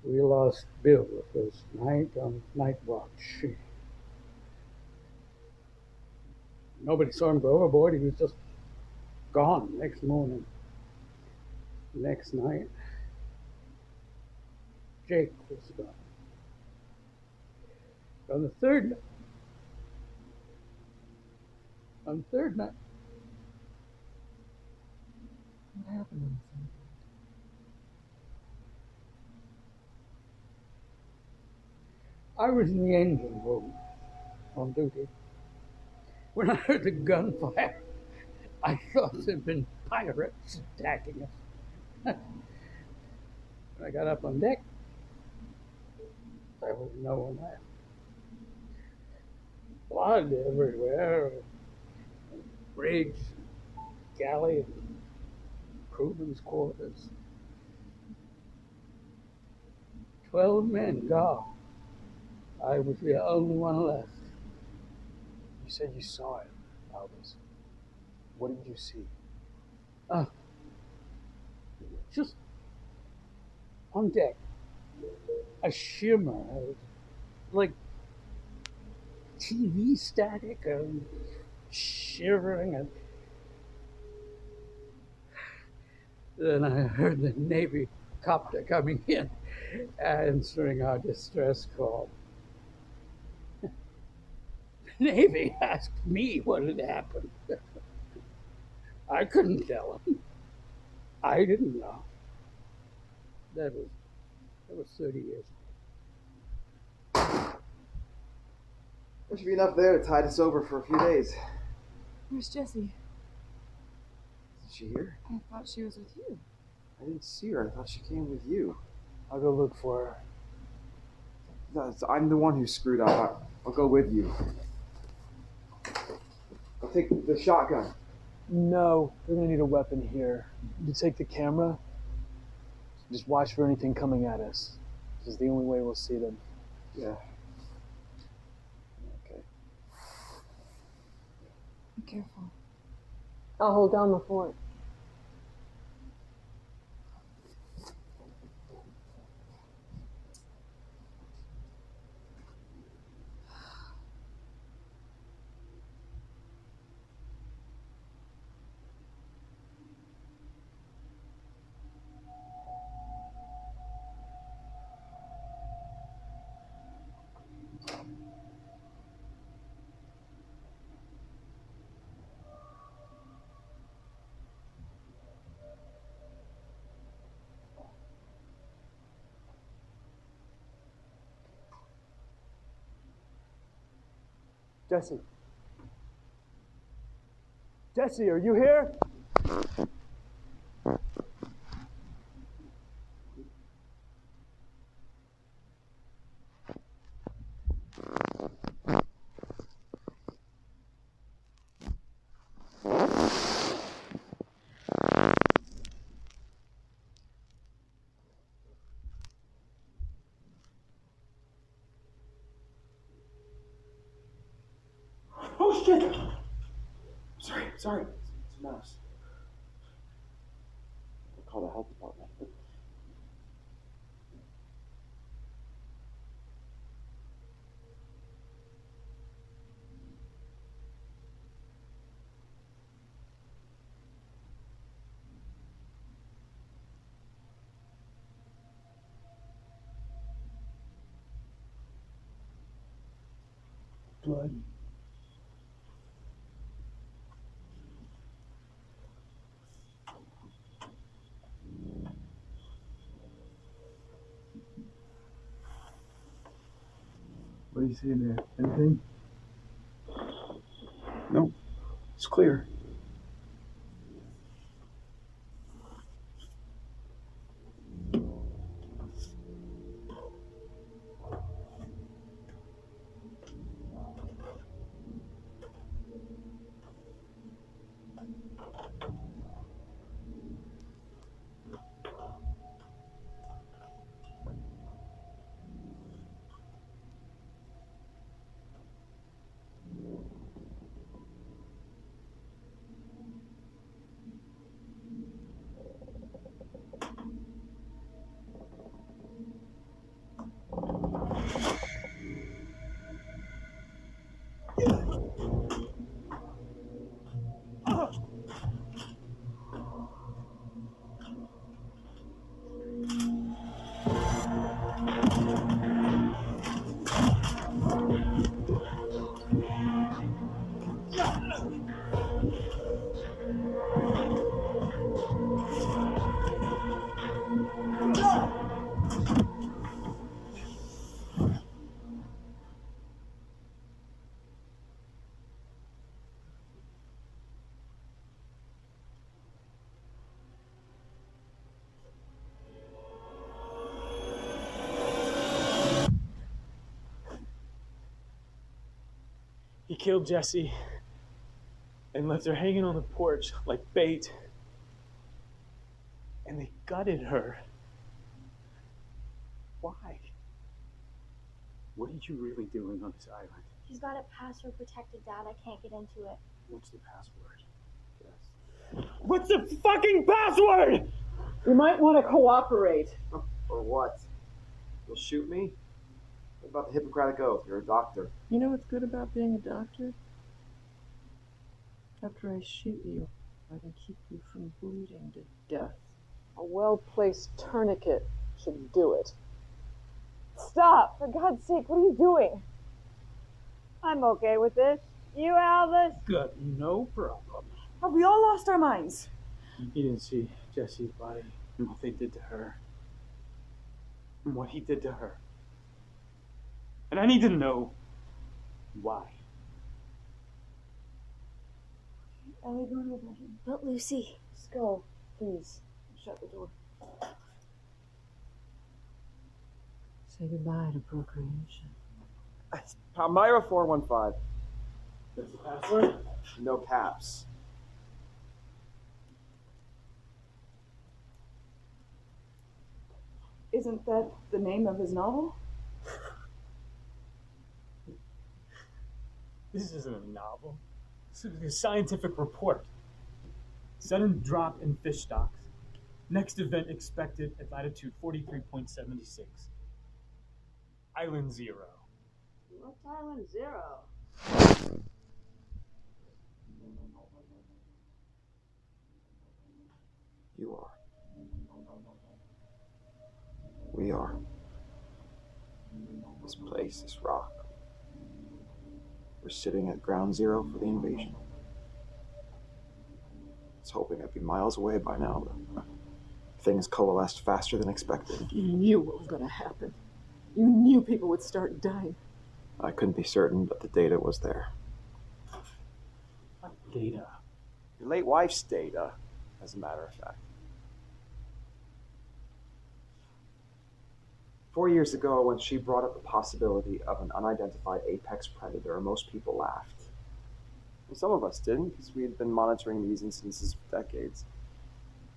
We lost Bill the first night on night watch. Nobody saw him go overboard. He was just gone next morning. Next night, Jake was gone. On the third night,
What happened on the third?
I was in the engine room on duty. When I heard the gunfire, I thought there'd been pirates attacking us. When I got up on deck, there was no one left. Blood everywhere. Bridge, galley, crewman's quarters. 12 men gone. I was the only one left.
You said you saw it, Albus. What did you see?
Just on deck, a shimmer, like TV static, shivering, and then I heard the Navy copter coming in, answering our distress call. The Navy asked me what had happened. I couldn't tell them. I didn't know. That was 30 years ago.
There should be enough there to tide us over for a few days.
Where's Jessie?
Is she here?
I thought she was with you.
I didn't see her. I thought she came with you.
I'll go look for her.
I'm the one who screwed up. I'll go with you. I'll take the shotgun.
No, they're gonna need a weapon here. You take the camera. Just watch for anything coming at us. This is the only way we'll see them.
Yeah. Okay.
Be careful.
I'll hold down the fort.
Jessie. Jessie, are you here?
Oh shit! Sorry. It's a mouse. I'll call the health department.
Blood.
What do you see in there? Anything?
No, it's clear.
killed Jessie and left her hanging on the porch like bait. And they gutted her. Why? What are you really doing on this island?
He's got it password protected, Dad. I can't get into it.
What's the password? Yes. What's the fucking password?
You might want to cooperate.
Or what? You'll shoot me? What about the Hippocratic Oath? You're a doctor.
You know what's good about being a doctor? After I shoot you, I can keep you from bleeding to death. A well-placed tourniquet should do it.
Stop! For God's sake, what are you doing? I'm okay with this. You, Elvis?
Good, no problem.
Have we all lost our minds?
You didn't see Jessie's body and what they did to her. And what he did to her. And I need to know why.
Ellie, go to the bedroom.
But Lucy.
Let's go, please. Shut the door. Say goodbye to procreation.
Palmyra 415.
That's the password?
No caps.
Isn't that the name of his novel?
This isn't a novel. This is a scientific report. Sudden drop in fish stocks. Next event expected at latitude 43.76. Island 0.
What's Island 0?
You are. We are. This place, this rock. We're sitting at ground zero for the invasion. I was hoping I'd be miles away by now, but things coalesced faster than expected.
You knew what was going to happen. You knew people would start dying.
I couldn't be certain, but the data was there.
What data?
Your late wife's data, as a matter of fact. 4 years ago, when she brought up the possibility of an unidentified apex predator, most people laughed. And some of us didn't, because we had been monitoring these incidences for decades.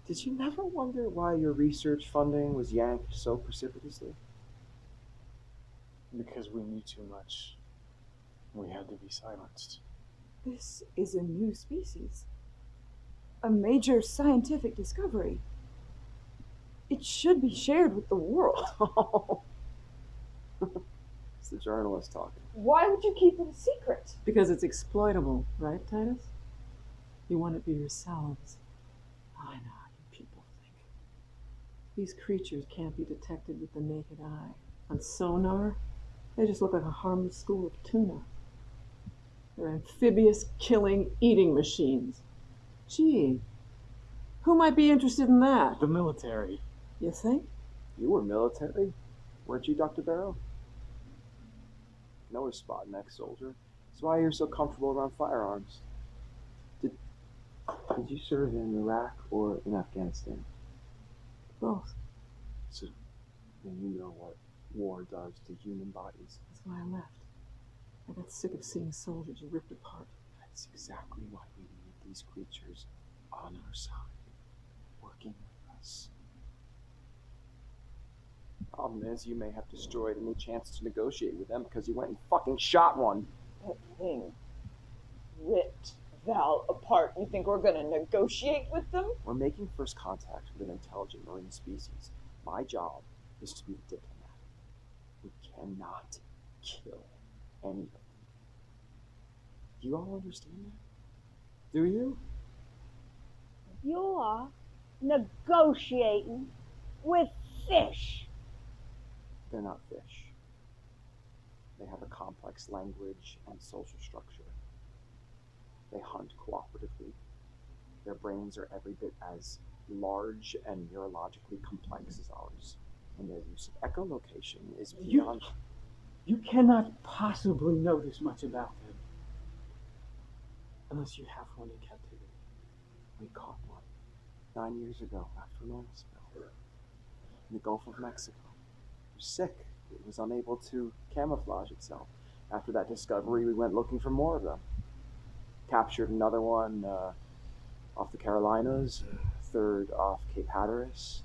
Did you never wonder why your research funding was yanked so precipitously?
Because we knew too much. We had to be silenced.
This is a new species. A major scientific discovery. It should be shared with the world.
It's the journalist talking.
Why would you keep it a secret?
Because it's exploitable, right, Titus? You want it for yourselves. I know how you people think. These creatures can't be detected with the naked eye. On sonar, they just look like a harmless school of tuna. They're amphibious, killing, eating machines. Gee, who might be interested in that?
The military.
You think?
You were military? Weren't you, Dr. Barrow? Know a spot, an ex-soldier. That's why you're so comfortable around firearms. Did you serve in Iraq or in Afghanistan?
Both.
So then you know what war does to human bodies.
That's why I left. I got sick of seeing soldiers ripped apart.
That's exactly why we need these creatures on our side, working with us. Problem is, you may have destroyed any chance to negotiate with them because you went and fucking shot one.
That thing ripped Val apart. You think we're gonna negotiate with them?
We're making first contact with an intelligent marine species. My job is to be a diplomat. We cannot kill any of them. Do you all understand that? Do you?
You're negotiating with fish.
They're not fish. They have a complex language and social structure. They hunt cooperatively. Their brains are every bit as large and neurologically complex as ours. And their use of echolocation is beyond...
You cannot possibly know this much about them. Unless you have one in captivity.
We caught one 9 years ago after an oil spill in the Gulf of Mexico. It was sick. It was unable to camouflage itself. After that discovery, we went looking for more of them. Captured another one off the Carolinas, a third off Cape Hatteras.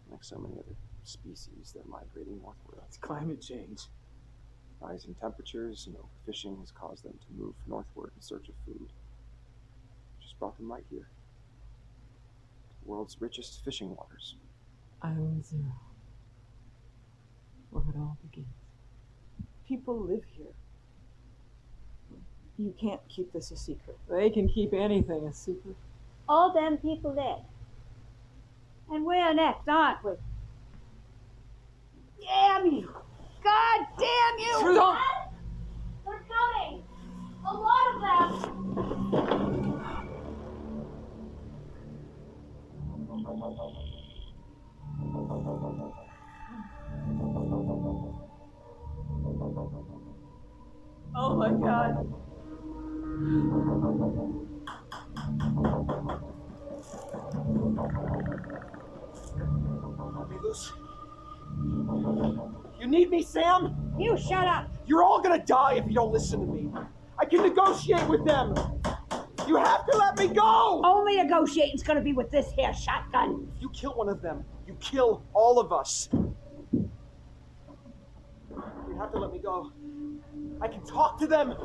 Like so many other species, they're migrating northward.
It's climate change.
Rising temperatures and overfishing has caused them to move northward in search of food. Just brought them right here. To the world's richest fishing waters.
Island Zero. Where it all begins.
People live here. You can't keep this a secret.
They can keep anything a secret.
All them people dead. And we're next, aren't we? Damn you! God damn you!
Dad? They're coming! A lot of them!
Oh my God.
Let me loose. You need me, Sam?
You shut up!
You're all gonna die if you don't listen to me. I can negotiate with them. You have to let me go!
Only negotiating's gonna be with this here shotgun.
If you kill one of them, you kill all of us. You have to let me go. I can talk to them.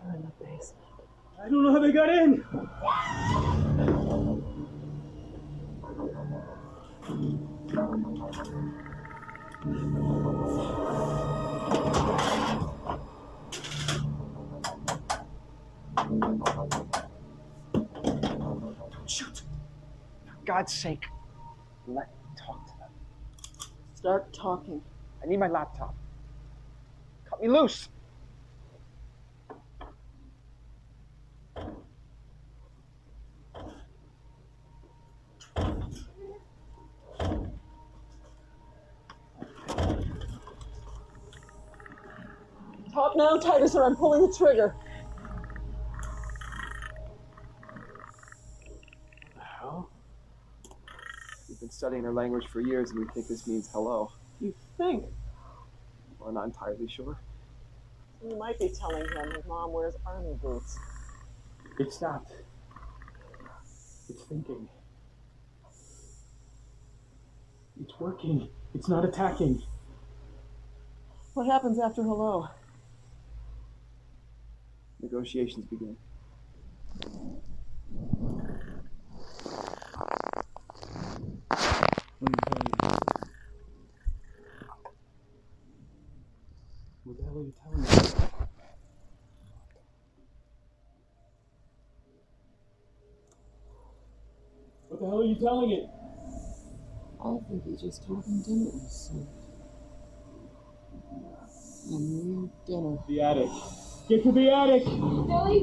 They're in the basement.
I don't know how they got in. Don't shoot. For God's sake, let me talk to them.
Start talking.
I need my laptop. Cut me loose.
Talk now, Titus, or I'm pulling the trigger.
What the hell? We've been studying their language for years and we think this means hello.
You think?
We're not entirely sure.
You might be telling him his mom wears army boots.
It's not. It's thinking. It's working. It's not attacking.
What happens after hello?
Negotiations begin.
What the hell are you telling me? What the hell are you telling it?
I think he just told him dinner was served. And real dinner.
The attic. Get to the attic!
Billy?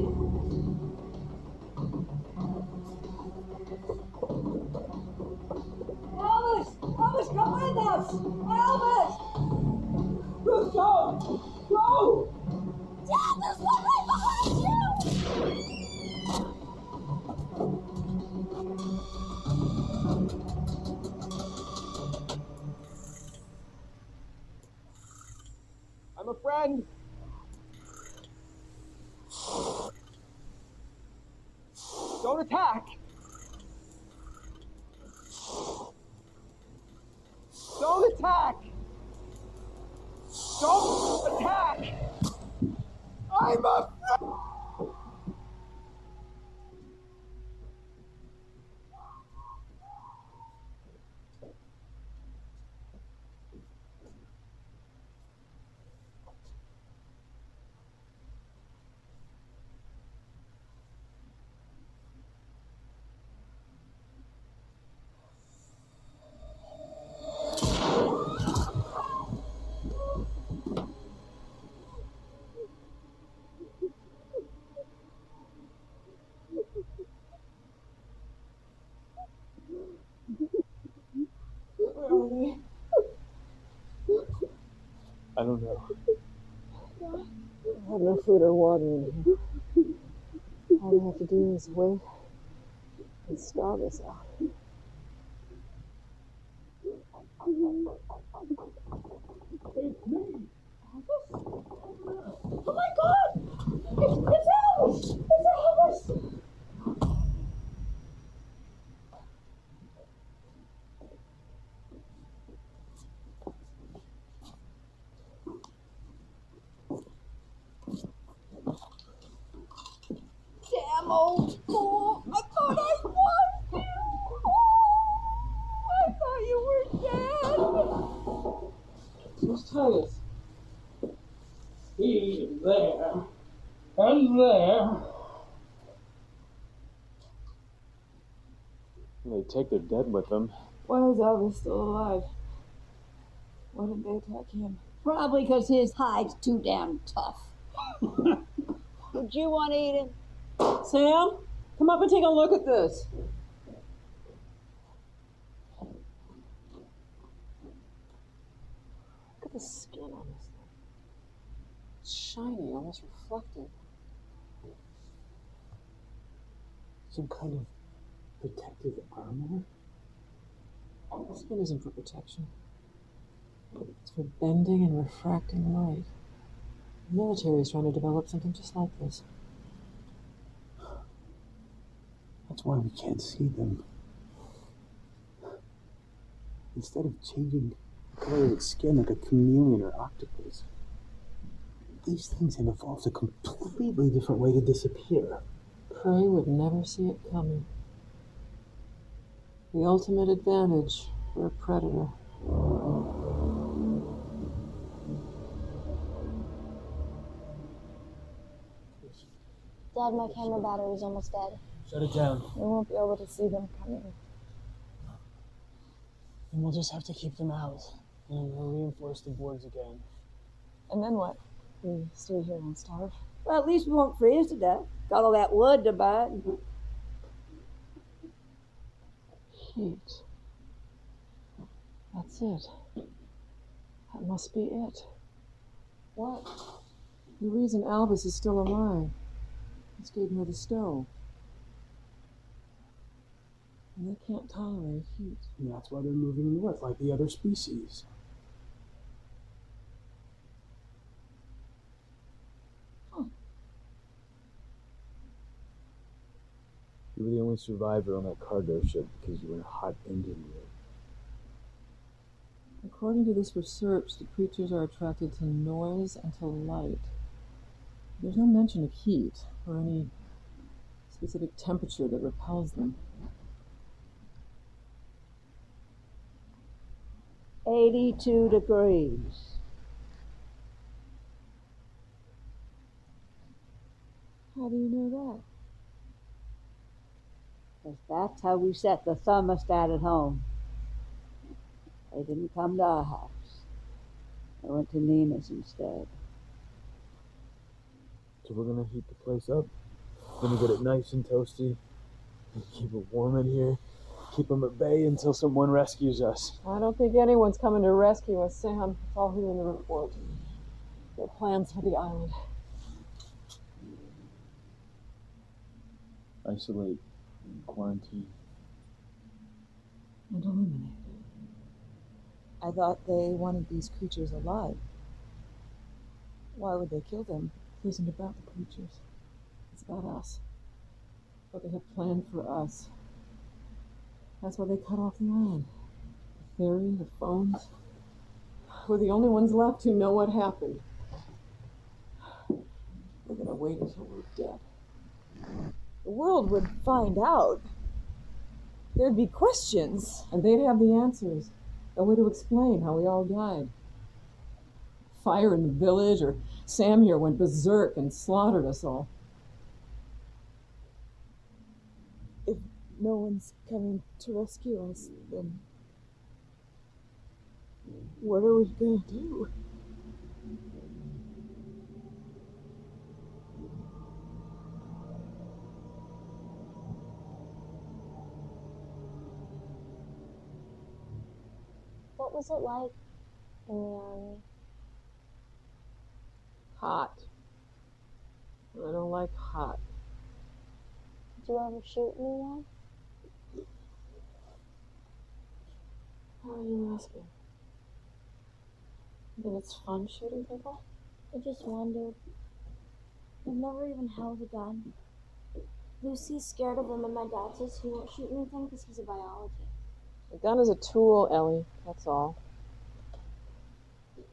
Elvis! Elvis, come with us! Elvis!
Let's go! Go!
Dad, there's one right behind you!
I'm a friend. Don't attack. Don't attack. Don't attack. I'm a friend.
I don't know.
I have no food or water in here. All we have to do is wait and starve us out.
It's me.
Oh my God! It's Elvis! It's Elvis! Damn old fool! I thought I was you! I thought you were dead!
Who's Titus? He's there. And there.
They take their dead with them.
Why is Elvis still alive? Why didn't they attack him?
Probably because his hide's too damn tough. Would you want to eat him?
Sam, come up and take a look at this.
Look at the skin on this thing. It's shiny, almost reflective.
Some kind of protective armor?
The skin isn't for protection. It's for bending and refracting light. The military is trying to develop something just like this.
That's why we can't see them. Instead of changing the color of its skin like a chameleon or octopus, these things have evolved a completely different way to disappear.
Prey would never see it coming. The ultimate advantage for a predator.
Dad, my camera battery's almost dead.
Shut it down.
We won't be able to see them coming.
And we'll just have to keep them out. And we'll reinforce the boards again.
And then what? We stay here and starve?
Well, at least we won't freeze to death. Got all that wood to burn.
Heat. That's it. That must be it.
What?
The reason Albus is still alive. It's gave near the stove. And they can't tolerate heat.
And that's why they're moving north, like the other species. You were the only survivor on that cargo ship because you were a hot engine room.
According to this research, the creatures are attracted to noise and to light. There's no mention of heat or any specific temperature that repels them.
82 degrees.
How do you know that?
Because that's how we set the thermostat at home. They didn't come to our house. They went to Nina's instead.
So we're gonna heat the place up. Gonna get it nice and toasty. And keep it warm in here. Keep them at bay until someone rescues us.
I don't think anyone's coming to rescue us, Sam. It's all here in the report. Their plans for the island.
Isolate, quarantine.
And eliminate. I thought they wanted these creatures alive. Why would they kill them? It isn't about the creatures. It's about us. What they have planned for us. That's why they cut off the island. The ferry, the phones. We're the only ones left who know what happened. We're gonna wait until we're dead. The world would find out. There'd be questions. And they'd have the answers. A way to explain how we all died. Fire in the village, or Sam here went berserk and slaughtered us all. If no one's coming to rescue us, then what are we gonna do?
What was it like in the army?
like hot.
Did you ever shoot anyone?
How are you asking? You think it's fun shooting people?
I just wondered. I've never even held a gun. Lucy's scared of him, and my dad says he won't shoot anything because he's a biologist.
A gun is a tool, Ellie, that's all.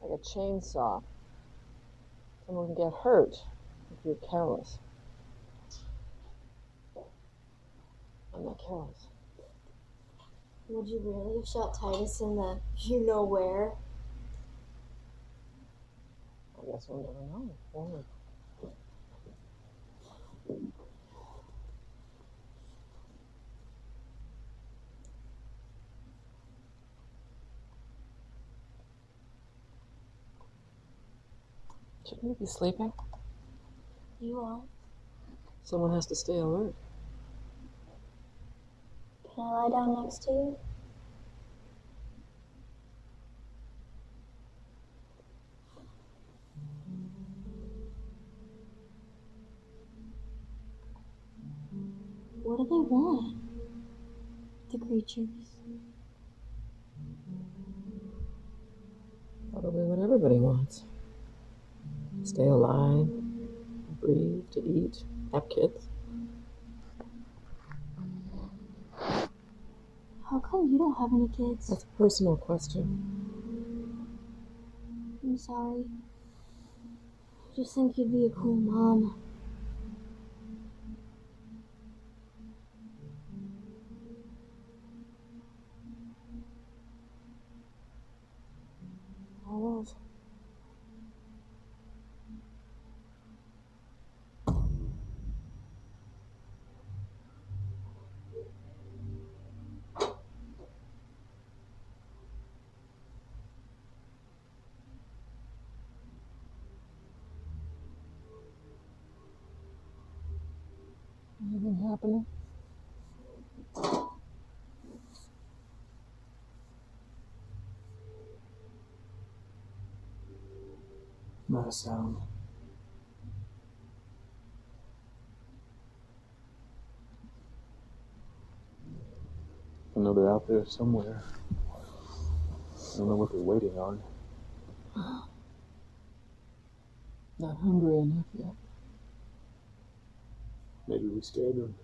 Like a chainsaw. Someone can get hurt if you're careless. I'm not careless.
Would you really have shot Titus in the you-know-where?
I guess we'll never know. Will we? Shouldn't you be sleeping?
You are.
Someone has to stay alert.
Can I lie down next to you? What do they want? The creatures.
Probably what everybody wants. Stay alive, breathe, to eat, have kids.
How come you don't have any kids?
That's a personal question.
I'm sorry. I just think you'd be a cool mom.
I was. Anything happening?
Not a sound. I know they're out there somewhere. I don't know what they're waiting on.
Not hungry enough yet.
Maybe we scared them.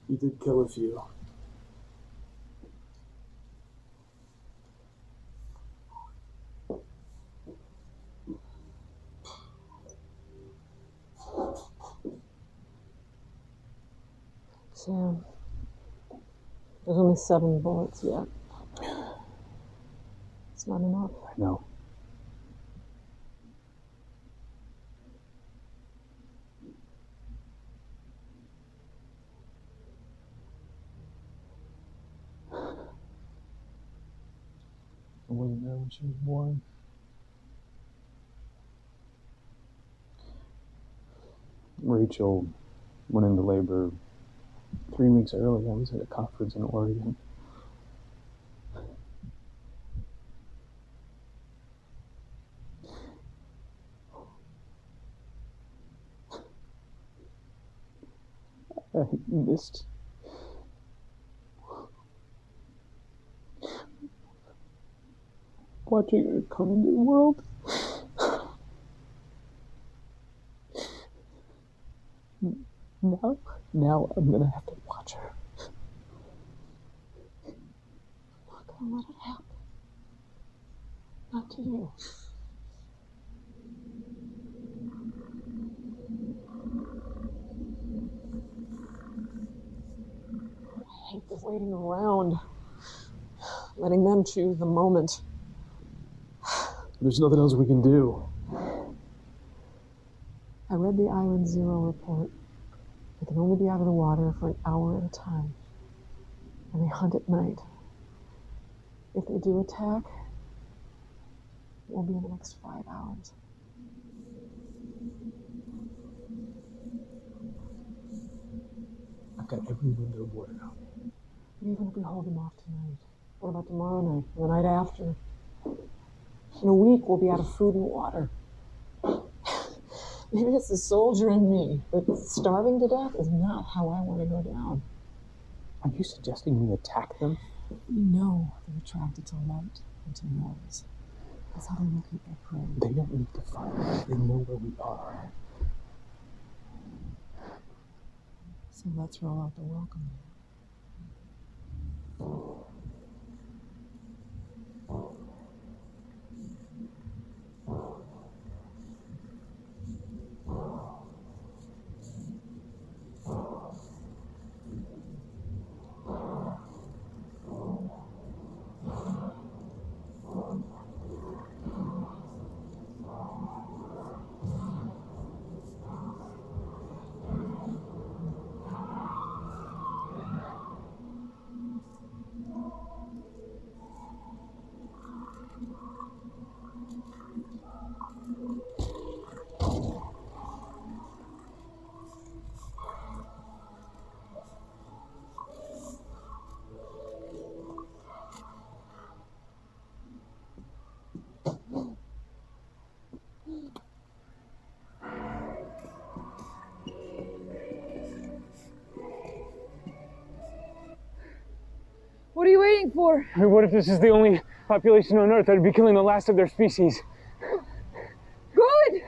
You did kill a few.
Sam, there's only 7 bullets yet. It's not enough.
I know. I wasn't there when she was born. Rachel went into labor 3 weeks early. I was at a conference in Oregon. I missed watching her come into the world. Now I'm gonna have to watch her.
I'm not gonna let it happen. Not to you. I hate the waiting around. Letting them choose the moment.
There's nothing else we can do.
I read the Island Zero report. They can only be out of the water for an hour at a time. And they hunt at night. If they do attack, it will be in the next 5 hours.
I've got every window boarded up.
Even if we hold them off tonight, what about tomorrow night, or the night after? In a week, we'll be out of food and water. Maybe it's the soldier in me, but starving to death is not how I want to go down.
Are you suggesting we attack them?
We know they're attracted to light and to noise. That's how they locate their prey.
They don't need to find us. They know where we are.
So let's roll out the welcome.
What are you waiting for?
I mean, what if this is the only population on Earth that would be killing the last of their species?
Good!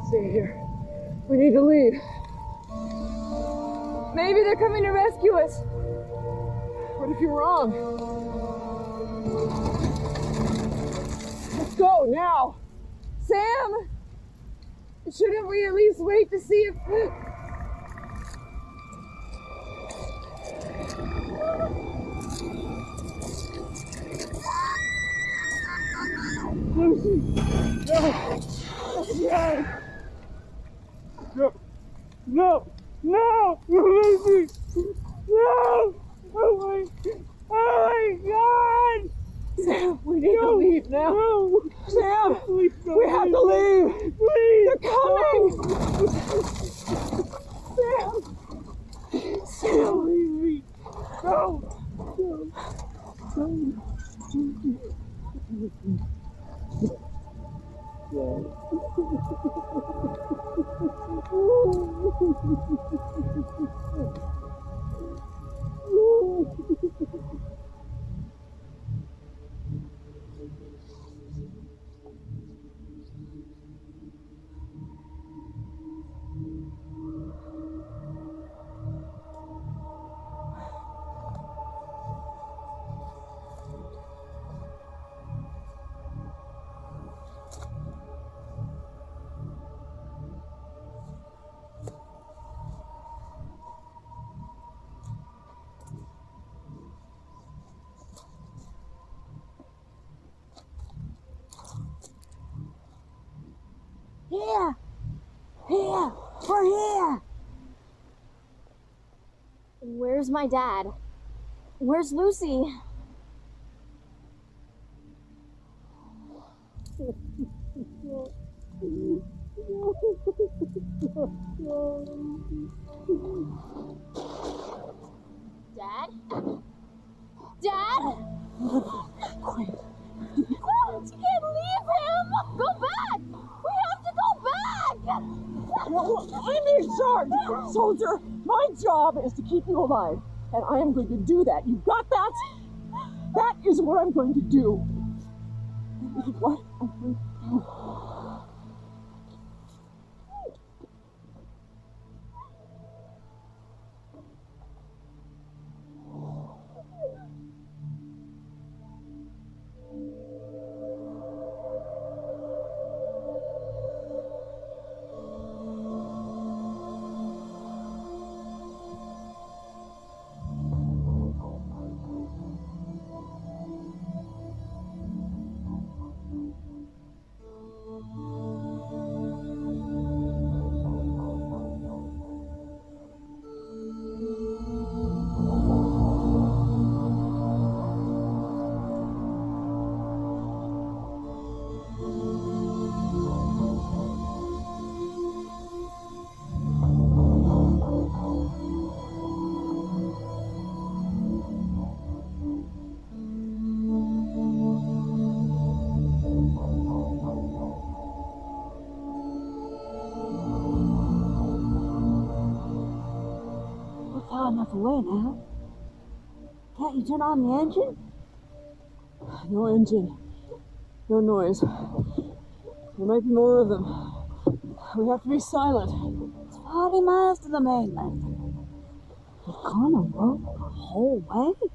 Stay here. We need to leave. Maybe they're coming to rescue us. What if you're wrong? Let's go now. Sam! Shouldn't we at least wait to see if... Lucy! No! No! No! No! Lucy! No! Oh my God! Sam, we need to leave now. No. Sam, please we have to leave. Please. They're coming. Sam. Sam, leave me. No.
Here! Here! We're here! Where's my dad? Where's Lucy? Dad? Dad? Quiet. Quiet! You can't leave him! Go back! We have to go back!
No, I'm in charge, soldier. My job is to keep you alive, and I am going to do that. You got that? That is what I'm going to do. That is what I'm going to do.
away now. Can't you turn on the engine?
No engine. No noise. There might be more of them. We have to be silent.
It's 40 miles to the mainland. We're gonna row the whole way?